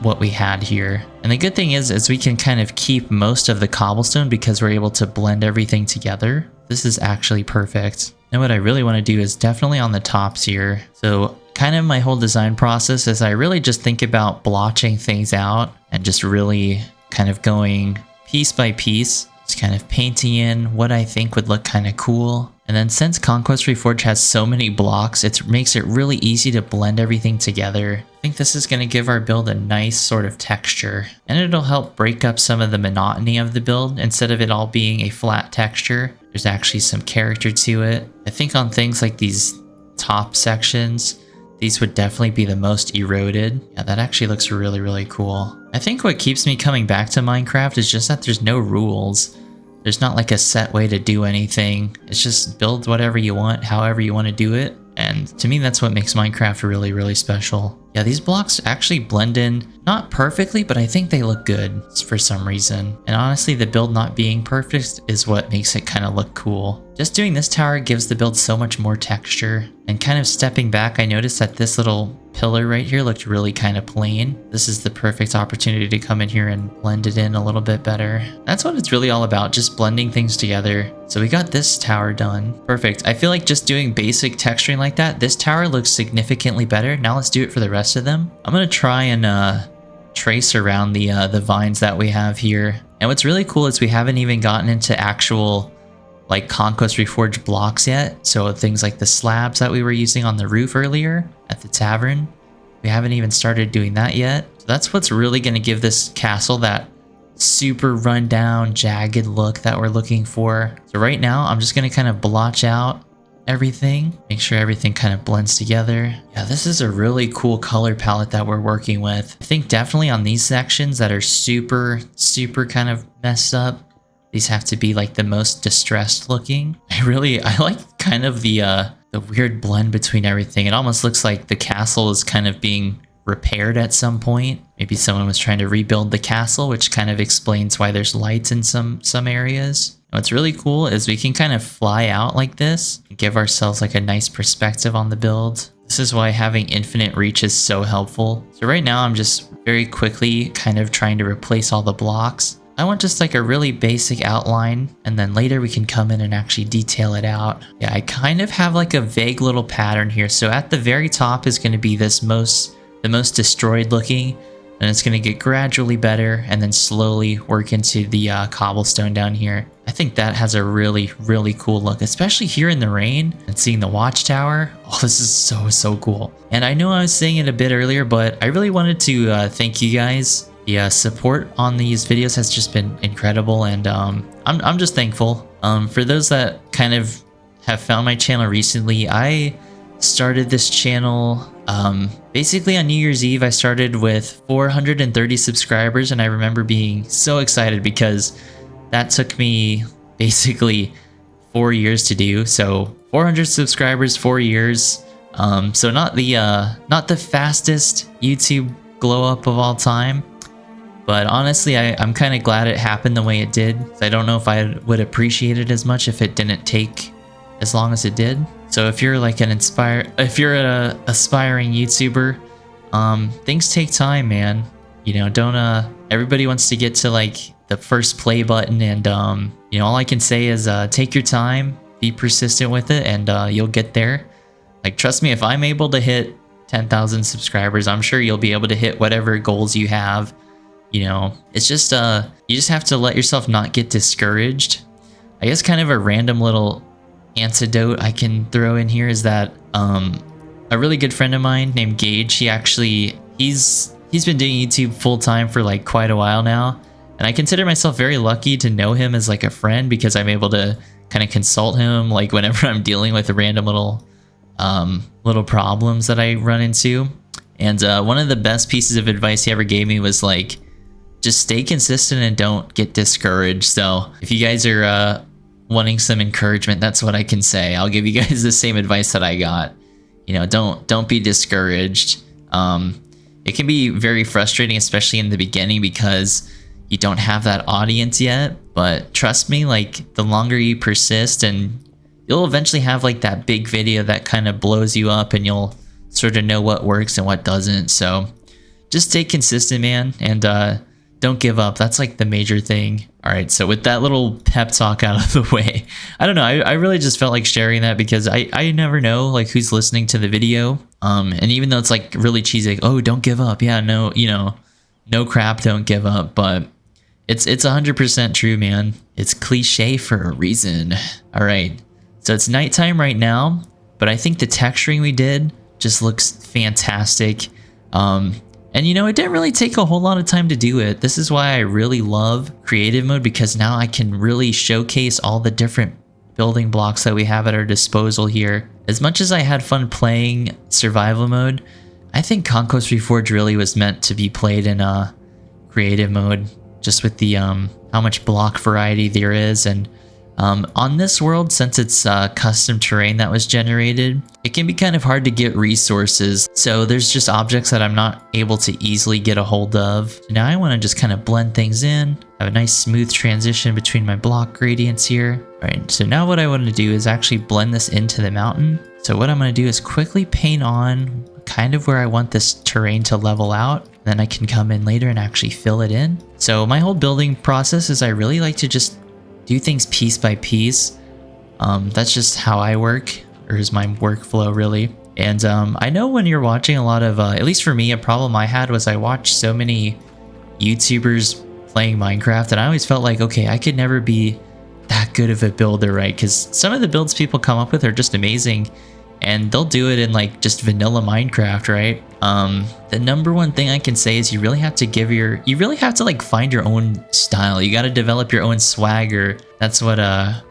what we had here. And the good thing is we can kind of keep most of the cobblestone because we're able to blend everything together. This is actually perfect. And what I really want to do is definitely on the tops here. So kind of my whole design process is I really just think about blotching things out and just really kind of going piece by piece, just kind of painting in what I think would look kind of cool. And then since Conquest Reforged has so many blocks, it makes it really easy to blend everything together. I think this is going to give our build a nice sort of texture, and it'll help break up some of the monotony of the build. Instead of it all being a flat texture, there's actually some character to it. I think on things like these top sections, these would definitely be the most eroded. Yeah, that actually looks really cool. I think what keeps me coming back to Minecraft is just that there's no rules. There's not like a set way to do anything. It's just build whatever you want, however you want to do it. And to me, that's what makes Minecraft really, really special. Yeah, these blocks actually blend in, not perfectly, but I think they look good for some reason. And honestly, the build not being perfect is what makes it kind of look cool. Just doing this tower gives the build so much more texture. And kind of stepping back, I noticed that this little pillar right here looked really kind of plain. This is the perfect opportunity to come in here and blend it in a little bit better. That's what it's really all about, just blending things together. So we got this tower done. Perfect. I feel like just doing basic texturing like that, this tower looks significantly better. Now let's do it for the rest of them. I'm gonna try and trace around the vines that we have here. And what's really cool is we haven't even gotten into actual like Conquest Reforged blocks yet. So things like the slabs that we were using on the roof earlier at the tavern, we haven't even started doing that yet. So that's what's really going to give this castle that super rundown, jagged look that we're looking for. So right now, I'm just going to kind of blotch out everything, make sure everything kind of blends together. Yeah, this is a really cool color palette that we're working with. I think definitely on these sections that are super kind of messed up, these have to be like the most distressed looking. I like kind of the weird blend between everything. It almost looks like the castle is kind of being repaired at some point. Maybe someone was trying to rebuild the castle, which kind of explains why there's lights in some areas. What's really cool is we can kind of fly out like this and give ourselves like a nice perspective on the build. This is why having infinite reach is so helpful. So right now I'm just very quickly kind of trying to replace all the blocks. I want just like a really basic outline, and then later we can come in and actually detail it out. Yeah, I kind of have like a vague little pattern here. So at the very top is going to be the most destroyed looking, and it's going to get gradually better and then slowly work into the cobblestone down here. I think that has a really cool look, especially here in the rain and seeing the watchtower. Oh, this is so cool. And I know I was saying it a bit earlier, but I really wanted to thank you guys. The support on these videos has just been incredible, and I'm just thankful. For those that kind of have found my channel recently, I started this channel basically on New Year's Eve. I started with 430 subscribers, and I remember being so excited because that took me basically 4 years to do. So 400 subscribers, 4 years. So not the fastest YouTube glow up of all time. But honestly, I'm kind of glad it happened the way it did. I don't know if I would appreciate it as much if it didn't take as long as it did. So if you're like an aspiring YouTuber, things take time, man. You know, don't everybody wants to get to like the first play button, and you know, all I can say is take your time, be persistent with it, and you'll get there. Like, trust me, if I'm able to hit 10,000 subscribers, I'm sure you'll be able to hit whatever goals you have. You know, it's just you just have to let yourself not get discouraged. I guess kind of a random little antidote I can throw in here is that a really good friend of mine named Gage, he's been doing YouTube full time for like quite a while now, and I consider myself very lucky to know him as like a friend, because I'm able to kind of consult him like whenever I'm dealing with random little problems that I run into. And one of the best pieces of advice he ever gave me was like, just stay consistent and don't get discouraged. So if you guys are wanting some encouragement, that's what I can say. I'll give you guys the same advice that I got. You know, don't be discouraged. It can be very frustrating, especially in the beginning, because you don't have that audience yet. But trust me, like, the longer you persist, and you'll eventually have like that big video that kind of blows you up, and you'll sort of know what works and what doesn't. So just stay consistent, man, and don't give up. That's like the major thing. All right, so with that little pep talk out of the way, I don't know, I really just felt like sharing that, because I never know like who's listening to the video. And even though it's like really cheesy, like, oh, don't give up. Yeah, no, you know, no crap, don't give up. But it's 100% true, man. It's cliche for a reason. All right, so it's nighttime right now, but I think the texturing we did just looks fantastic. And you know, it didn't really take a whole lot of time to do it. This is why I really love creative mode, because now I can really showcase all the different building blocks that we have at our disposal here. As much as I had fun playing survival mode, I think Conquest Reforged really was meant to be played in creative mode, just with the how much block variety there is, and On this world, since it's custom terrain that was generated, it can be kind of hard to get resources. So there's just objects that I'm not able to easily get a hold of. So now I want to just kind of blend things in, have a nice smooth transition between my block gradients here. All right, so now what I want to do is actually blend this into the mountain. So what I'm going to do is quickly paint on kind of where I want this terrain to level out. Then I can come in later and actually fill it in. So my whole building process is I really like to just do things piece by piece. That's just how I work, or is my workflow really. And I know when you're watching a lot of, at least for me, a problem I had was I watched so many YouTubers playing Minecraft and I always felt like, okay, I could never be that good of a builder, right? Because some of the builds people come up with are just amazing and they'll do it in like just vanilla Minecraft, right? The number one thing I can say is you really have to like find your own style. You got to develop your own swagger. That's what that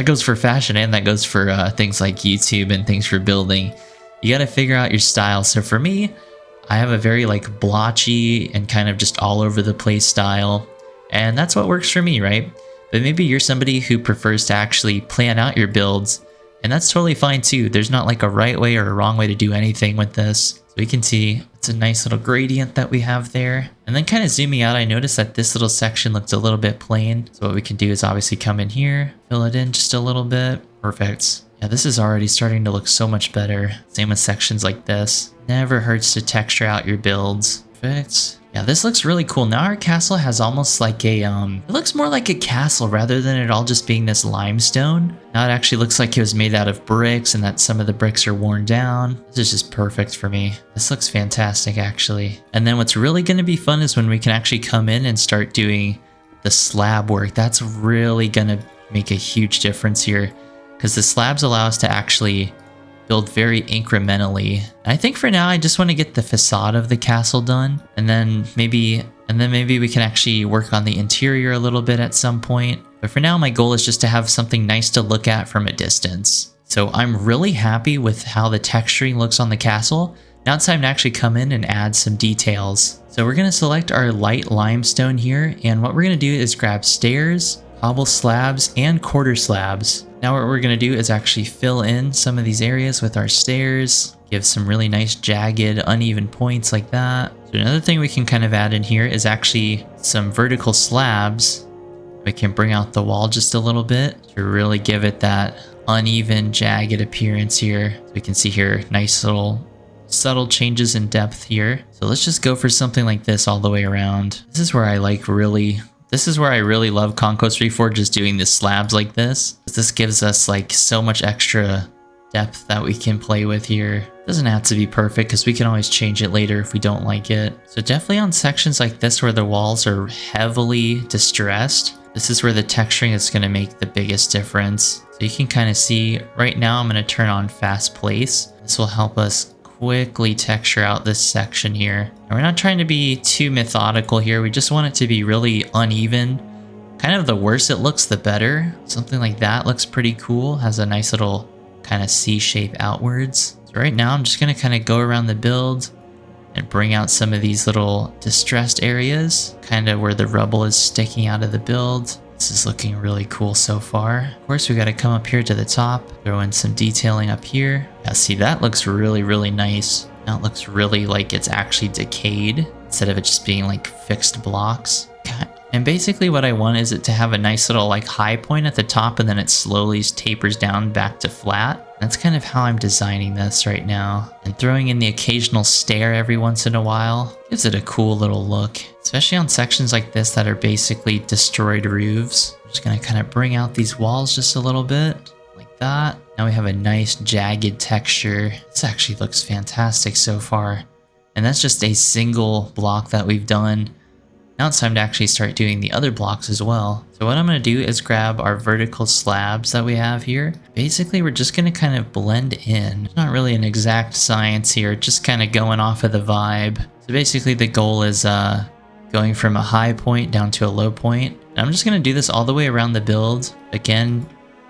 goes for fashion and that goes for things like YouTube and things for building. You got to figure out your style. So for me, I have a very like blotchy and kind of just all over the place style, and that's what works for me, right? But maybe you're somebody who prefers to actually plan out your builds, and that's totally fine too. There's not like a right way or a wrong way to do anything with this. So we can see it's a nice little gradient that we have there. And then kind of zooming out, I noticed that this little section looks a little bit plain. So what we can do is obviously come in here, fill it in just a little bit. Perfect. Yeah, this is already starting to look so much better. Same with sections like this. Never hurts to texture out your builds. Perfect. Yeah, this looks really cool. Now our castle has almost like a, it looks more like a castle rather than it all just being this limestone. Now it actually looks like it was made out of bricks and that some of the bricks are worn down. This is just perfect for me. This looks fantastic actually. And then what's really going to be fun is when we can actually come in and start doing the slab work. That's really going to make a huge difference here because the slabs allow us to actually build very incrementally. And I think for now I just want to get the facade of the castle done, and then maybe we can actually work on the interior a little bit at some point. But for now my goal is just to have something nice to look at from a distance. So I'm really happy with how the texturing looks on the castle. Now it's time to actually come in and add some details. So we're going to select our light limestone here, and what we're going to do is grab stairs, cobble slabs, and quarter slabs. Now what we're going to do is actually fill in some of these areas with our stairs, give some really nice jagged, uneven points like that. So another thing we can kind of add in here is actually some vertical slabs. We can bring out the wall just a little bit to really give it that uneven, jagged appearance here. So we can see here nice little subtle changes in depth here. So let's just go for something like this all the way around. This is where I really love Conquest Reforged, is doing the slabs like this. This gives us like so much extra depth that we can play with here. It doesn't have to be perfect because we can always change it later if we don't like it. So definitely on sections like this where the walls are heavily distressed, this is where the texturing is going to make the biggest difference. So you can kind of see right now I'm going to turn on fast place. This will help us quickly texture out this section here. And we're not trying to be too methodical here. We just want it to be really uneven. Kind of the worse it looks, the better. Something like that looks pretty cool. Has a nice little kind of C shape outwards. So right now I'm just going to kind of go around the build and bring out some of these little distressed areas, kind of where the rubble is sticking out of the build. This is looking really cool so far. Of course, we got to come up here to the top, throw in some detailing up here. Yeah, see, that looks really, really nice. Now it looks really like it's actually decayed instead of it just being like fixed blocks. Okay. And basically what I want is it to have a nice little like high point at the top and then it slowly tapers down back to flat. That's kind of how I'm designing this right now. And throwing in the occasional stair every once in a while gives it a cool little look, especially on sections like this that are basically destroyed roofs. I'm just gonna kind of bring out these walls just a little bit, like that. Now we have a nice jagged texture. This actually looks fantastic so far. And that's just a single block that we've done. Now it's time to actually start doing the other blocks as well. So what I'm going to do is grab our vertical slabs that we have here. Basically, we're just going to kind of blend in. It's not really an exact science here, just kind of going off of the vibe. So basically the goal is going from a high point down to a low point. And I'm just going to do this all the way around the build. Again,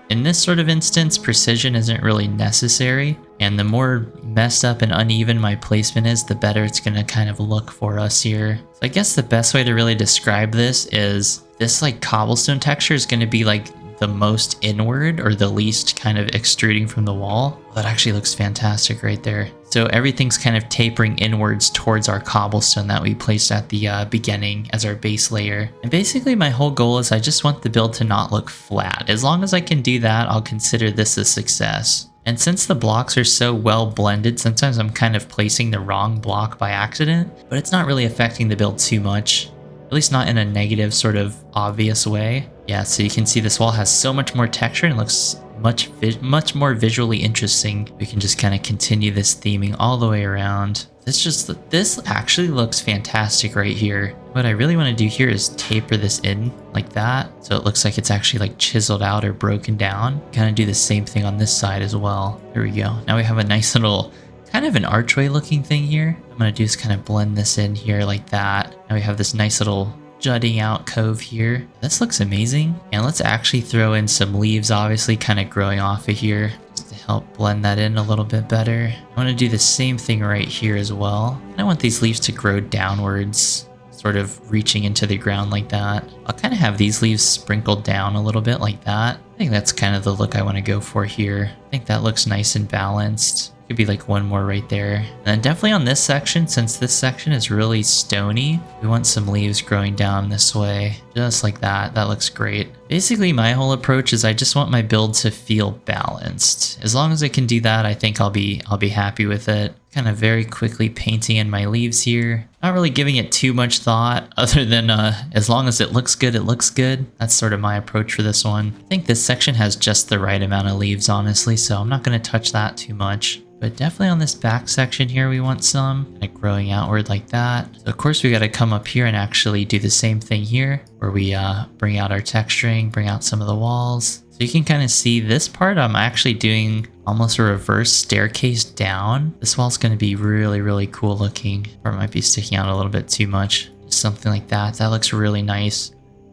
in this sort of instance, precision isn't really necessary. And the more messed up and uneven my placement is, the better it's going to kind of look for us here. So I guess the best way to really describe this is this like cobblestone texture is going to be like the most inward or the least kind of extruding from the wall. That actually looks fantastic right there. So everything's kind of tapering inwards towards our cobblestone that we placed at the beginning as our base layer. And basically my whole goal is I just want the build to not look flat. As long as I can do that, I'll consider this a success. And since the blocks are so well blended, sometimes I'm kind of placing the wrong block by accident, but it's not really affecting the build too much. At least not in a negative sort of obvious way. Yeah, so you can see this wall has so much more texture and looks much more visually interesting. We can just kind of continue this theming all the way around. This actually looks fantastic right here. What I really want to do here is taper this in like that, so it looks like it's actually like chiseled out or broken down. Kind of do the same thing on this side as well. There we go. Now we have a nice little kind of an archway looking thing here. What I'm going to do is kind of blend this in here like that. Now we have this nice little jutting out cove here. This looks amazing. And let's actually throw in some leaves, obviously kind of growing off of here, just to help blend that in a little bit better. I want to do the same thing right here as well. And I want these leaves to grow downwards, sort of reaching into the ground like that. I'll kind of have these leaves sprinkled down a little bit like that. I think that's kind of the look I want to go for here. I think that looks nice and balanced. Could be like one more right there. And then definitely on this section, since this section is really stony, we want some leaves growing down this way, just like that. That looks great. Basically, my whole approach is I just want my build to feel balanced. As long as I can do that, I think I'll be happy with it. Kind of very quickly painting in my leaves here. Not really giving it too much thought other than as long as it looks good, it looks good. That's sort of my approach for this one. I think this section has just the right amount of leaves, honestly, so I'm not going to touch that too much. But definitely on this back section here, we want some like growing outward like that. So of course we got to come up here and actually do the same thing here, where we bring out our texturing, bring out some of the walls. So you can kind of see this part, I'm actually doing almost a reverse staircase down. This wall's going to be really, really cool looking, or it might be sticking out a little bit too much. Just something like that. That looks really nice.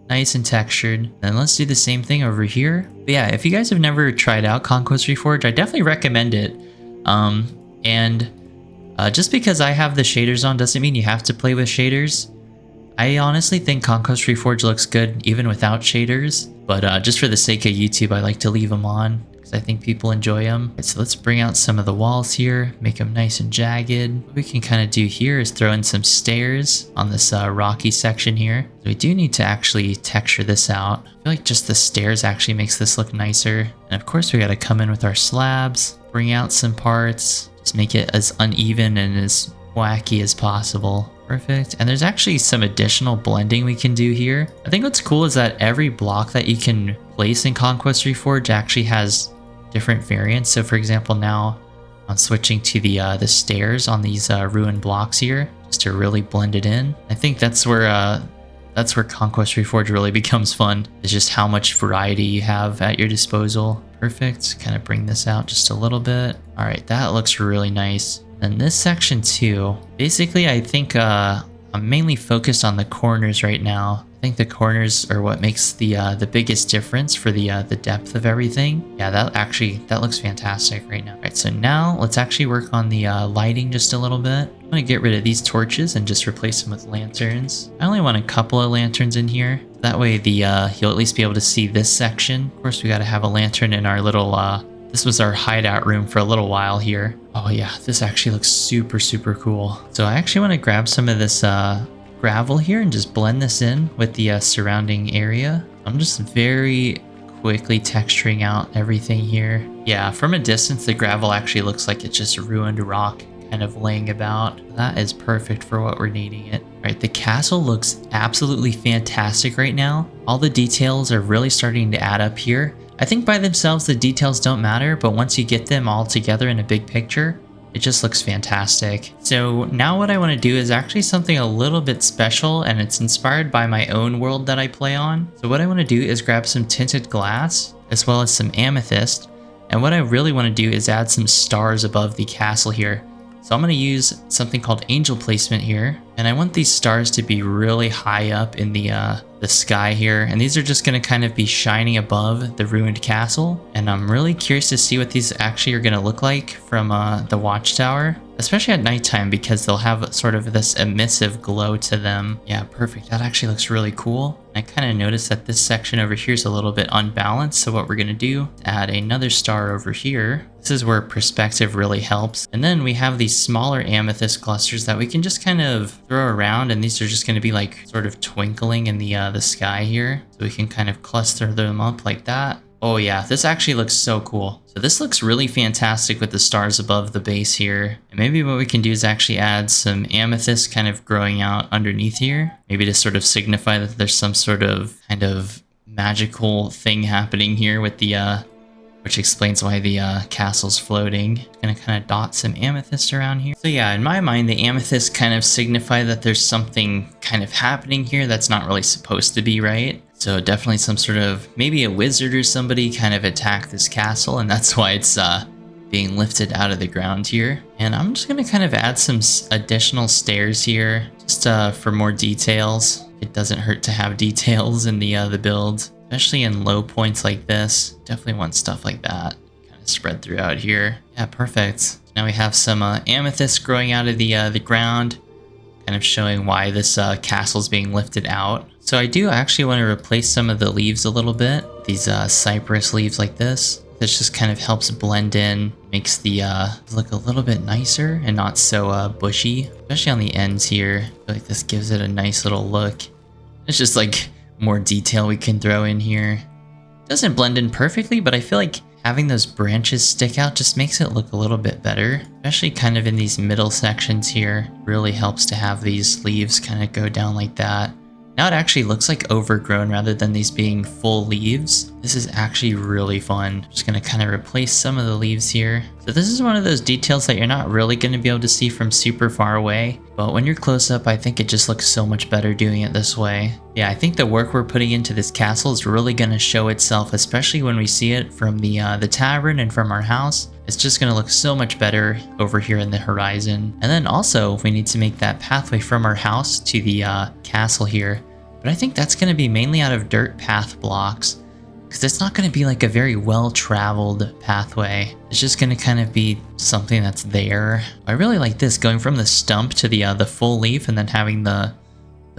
Nice and textured. And let's do the same thing over here. But yeah, if you guys have never tried out Conquest Reforged, I definitely recommend it. Just because I have the shaders on doesn't mean you have to play with shaders. I honestly think Conquest Reforged looks good even without shaders, but just for the sake of YouTube, I like to leave them on because I think people enjoy them. Right, so let's bring out some of the walls here, make them nice and jagged. What we can kind of do here is throw in some stairs on this rocky section here. So we do need to actually texture this out. I feel like just the stairs actually makes this look nicer. And of course we got to come in with our slabs, bring out some parts, just make it as uneven and as wacky as possible. Perfect. And there's actually some additional blending we can do here. I think what's cool is that every block that you can place in Conquest Reforged actually has different variants. So for example, now I'm switching to the stairs on these ruined blocks here, just to really blend it in. I think that's where Conquest Reforged really becomes fun, is just how much variety you have at your disposal. Perfect. Kind of bring this out just a little bit. All right, that looks really nice. And this section too, basically I think I'm mainly focused on the corners right now. I think the corners are what makes the biggest difference for the depth of everything. Yeah, that looks fantastic right now. All right, so now let's actually work on the lighting just a little bit. I'm gonna get rid of these torches and just replace them with lanterns. I only want a couple of lanterns in here. That way you'll at least be able to see this section. Of course, we got to have a lantern in our little this was our hideout room for a little while here. Oh yeah, this actually looks super, super cool. So I actually want to grab some of this gravel here and just blend this in with the surrounding area. I'm just very quickly texturing out everything here. Yeah, from a distance, the gravel actually looks like it's just ruined rock kind of laying about. That is perfect for what we're needing it. All right, the castle looks absolutely fantastic right now. All the details are really starting to add up here. I think by themselves the details don't matter, but once you get them all together in a big picture, it just looks fantastic. So now what I want to do is actually something a little bit special, and it's inspired by my own world that I play on. So what I want to do is grab some tinted glass as well as some amethyst, and what I really want to do is add some stars above the castle here. So I'm going to use something called angel placement here, and I want these stars to be really high up in the sky here, and these are just going to kind of be shining above the ruined castle. And I'm really curious to see what these actually are going to look like from the watchtower. especially at nighttime because they'll have sort of this emissive glow to them. Yeah, perfect. That actually looks really cool. I kind of noticed that this section over here is a little bit unbalanced. So what we're going to do, add another star over here. This is where perspective really helps. And then we have these smaller amethyst clusters that we can just kind of throw around. And these are just going to be like sort of twinkling in the sky here. So we can kind of cluster them up like that. Oh yeah, this actually looks so cool. So this looks really fantastic with the stars above the base here. And maybe what we can do is actually add some amethyst kind of growing out underneath here. Maybe to sort of signify that there's some sort of kind of magical thing happening here with the, which explains why the castle's floating. Gonna kind of dot some amethyst around here. So yeah, in my mind, the amethyst kind of signify that there's something kind of happening here that's not really supposed to be, right? So definitely some sort of, maybe a wizard or somebody kind of attacked this castle, and that's why it's being lifted out of the ground here. And I'm just gonna kind of add some additional stairs here, just for more details. It doesn't hurt to have details in the build, especially in low points like this. Definitely want stuff like that kind of spread throughout here. Yeah, perfect. Now we have some amethyst growing out of the ground, kind of showing why this castle is being lifted out. So I do actually want to replace some of the leaves a little bit. These cypress leaves like this. This just kind of helps blend in, makes the look a little bit nicer and not so bushy, especially on the ends here. I feel like this gives it a nice little look. It's just like more detail we can throw in here. Doesn't blend in perfectly, but I feel like having those branches stick out just makes it look a little bit better, especially kind of in these middle sections here. Really helps to have these leaves kind of go down like that. Now it actually looks like overgrown rather than these being full leaves. This is actually really fun. Just gonna kind of replace some of the leaves here. So this is one of those details that you're not really gonna be able to see from super far away, but when you're close up, I think it just looks so much better doing it this way. Yeah, I think the work we're putting into this castle is really gonna show itself, especially when we see it from the tavern and from our house. It's just gonna look so much better over here in the horizon. And then also, we need to make that pathway from our house to the castle here. But I think that's gonna be mainly out of dirt path blocks, because it's not gonna be like a very well-traveled pathway. It's just gonna kind of be something that's there. I really like this, going from the stump to the full leaf and then having the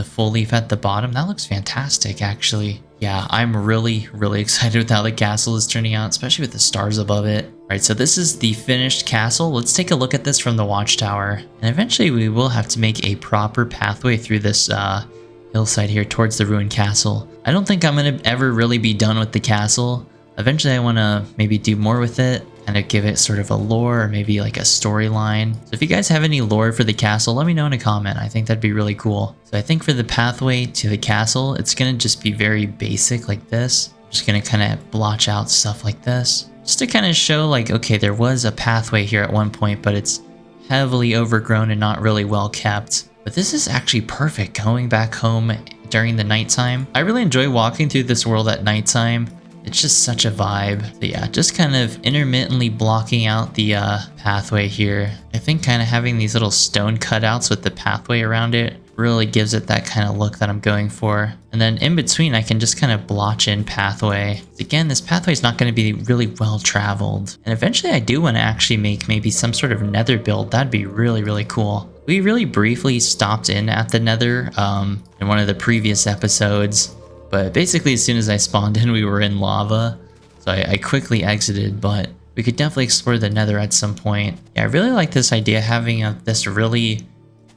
full leaf at the bottom. That looks fantastic, actually. Yeah, I'm really excited with how the castle is turning out, especially with the stars above it. All right, so this is the finished castle. Let's take a look at this from the watchtower. And eventually we will have to make a proper pathway through this hillside here towards the ruined castle. I don't think I'm gonna ever really be done with the castle. Eventually I wanna maybe do more with it, kind of give it sort of a lore or maybe like a storyline. So if you guys have any lore for the castle, let me know in a comment. I think that'd be really cool. So I think for the pathway to the castle, it's gonna just be very basic like this. I'm just gonna kind of blotch out stuff like this, just to kind of show like, okay, there was a pathway here at one point, but it's heavily overgrown and not really well kept. But this is actually perfect going back home during the nighttime. I really enjoy walking through this world at nighttime. It's just such a vibe. So yeah, just kind of intermittently blocking out the pathway here. I think kind of having these little stone cutouts with the pathway around it really gives it that kind of look that I'm going for. And then in between, I can just kind of blotch in pathway. Again, this pathway is not going to be really well traveled. And eventually I do want to actually make maybe some sort of nether build. That'd be really cool. We really briefly stopped in at the nether in one of the previous episodes. But basically, as soon as I spawned in, we were in lava. So I quickly exited, but we could definitely explore the nether at some point. Yeah, I really like this idea, having this really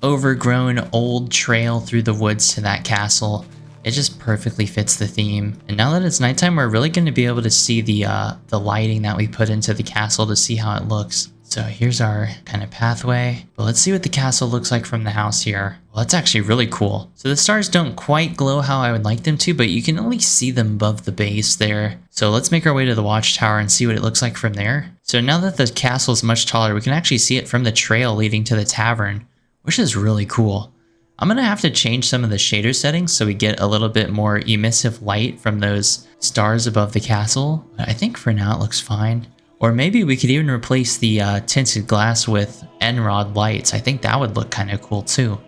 overgrown old trail through the woods to that castle. It just perfectly fits the theme. And now that it's nighttime, we're really going to be able to see the lighting that we put into the castle to see how it looks. So here's our kind of pathway, but let's see what the castle looks like from the house here. Well, that's actually really cool. So the stars don't quite glow how I would like them to, but you can at least see them above the base there. So let's make our way to the watchtower and see what it looks like from there. So now that the castle is much taller, we can actually see it from the trail leading to the tavern, which is really cool. I'm gonna have to change some of the shader settings so we get a little bit more emissive light from those stars above the castle. But I think for now it looks fine. Or maybe we could even replace the tinted glass with Enrod lights. I think that would look kind of cool too.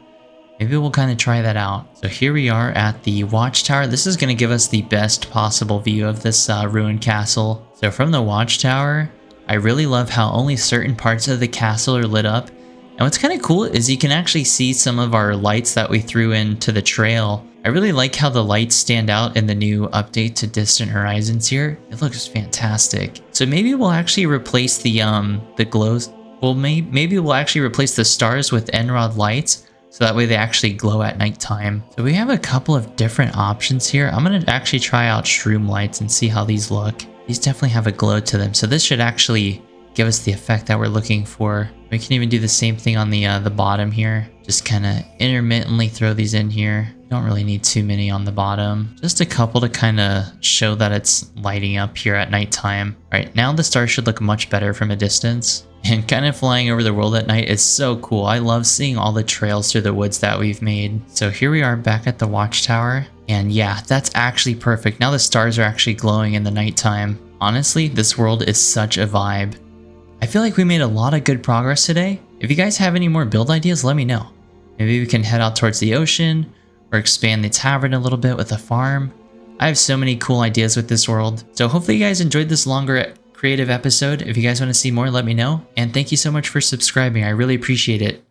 Maybe we'll kind of try that out. So here we are at the watchtower. This is going to give us the best possible view of this ruined castle. So from the watchtower, I really love how only certain parts of the castle are lit up. And what's kind of cool is you can actually see some of our lights that we threw into the trail. I really like how the lights stand out in the new update to Distant Horizons here. It looks fantastic. So maybe we'll actually replace the glows. Well, maybe we'll actually replace the stars with Enrod lights, so that way they actually glow at nighttime. So we have a couple of different options here. I'm gonna actually try out shroom lights and see how these look. These definitely have a glow to them, so this should actually give us the effect that we're looking for. We can even do the same thing on the bottom here. Just kind of intermittently throw these in here. Don't really need too many on the bottom. Just a couple to kind of show that it's lighting up here at nighttime. All right, now the stars should look much better from a distance. And kind of flying over the world at night is so cool. I love seeing all the trails through the woods that we've made. So here we are back at the watchtower. And yeah, that's actually perfect. Now the stars are actually glowing in the nighttime. Honestly, this world is such a vibe. I feel like we made a lot of good progress today. If you guys have any more build ideas, let me know. Maybe we can head out towards the ocean or expand the tavern a little bit with a farm. I have so many cool ideas with this world. So hopefully you guys enjoyed this longer creative episode. If you guys want to see more, let me know. And thank you so much for subscribing. I really appreciate it.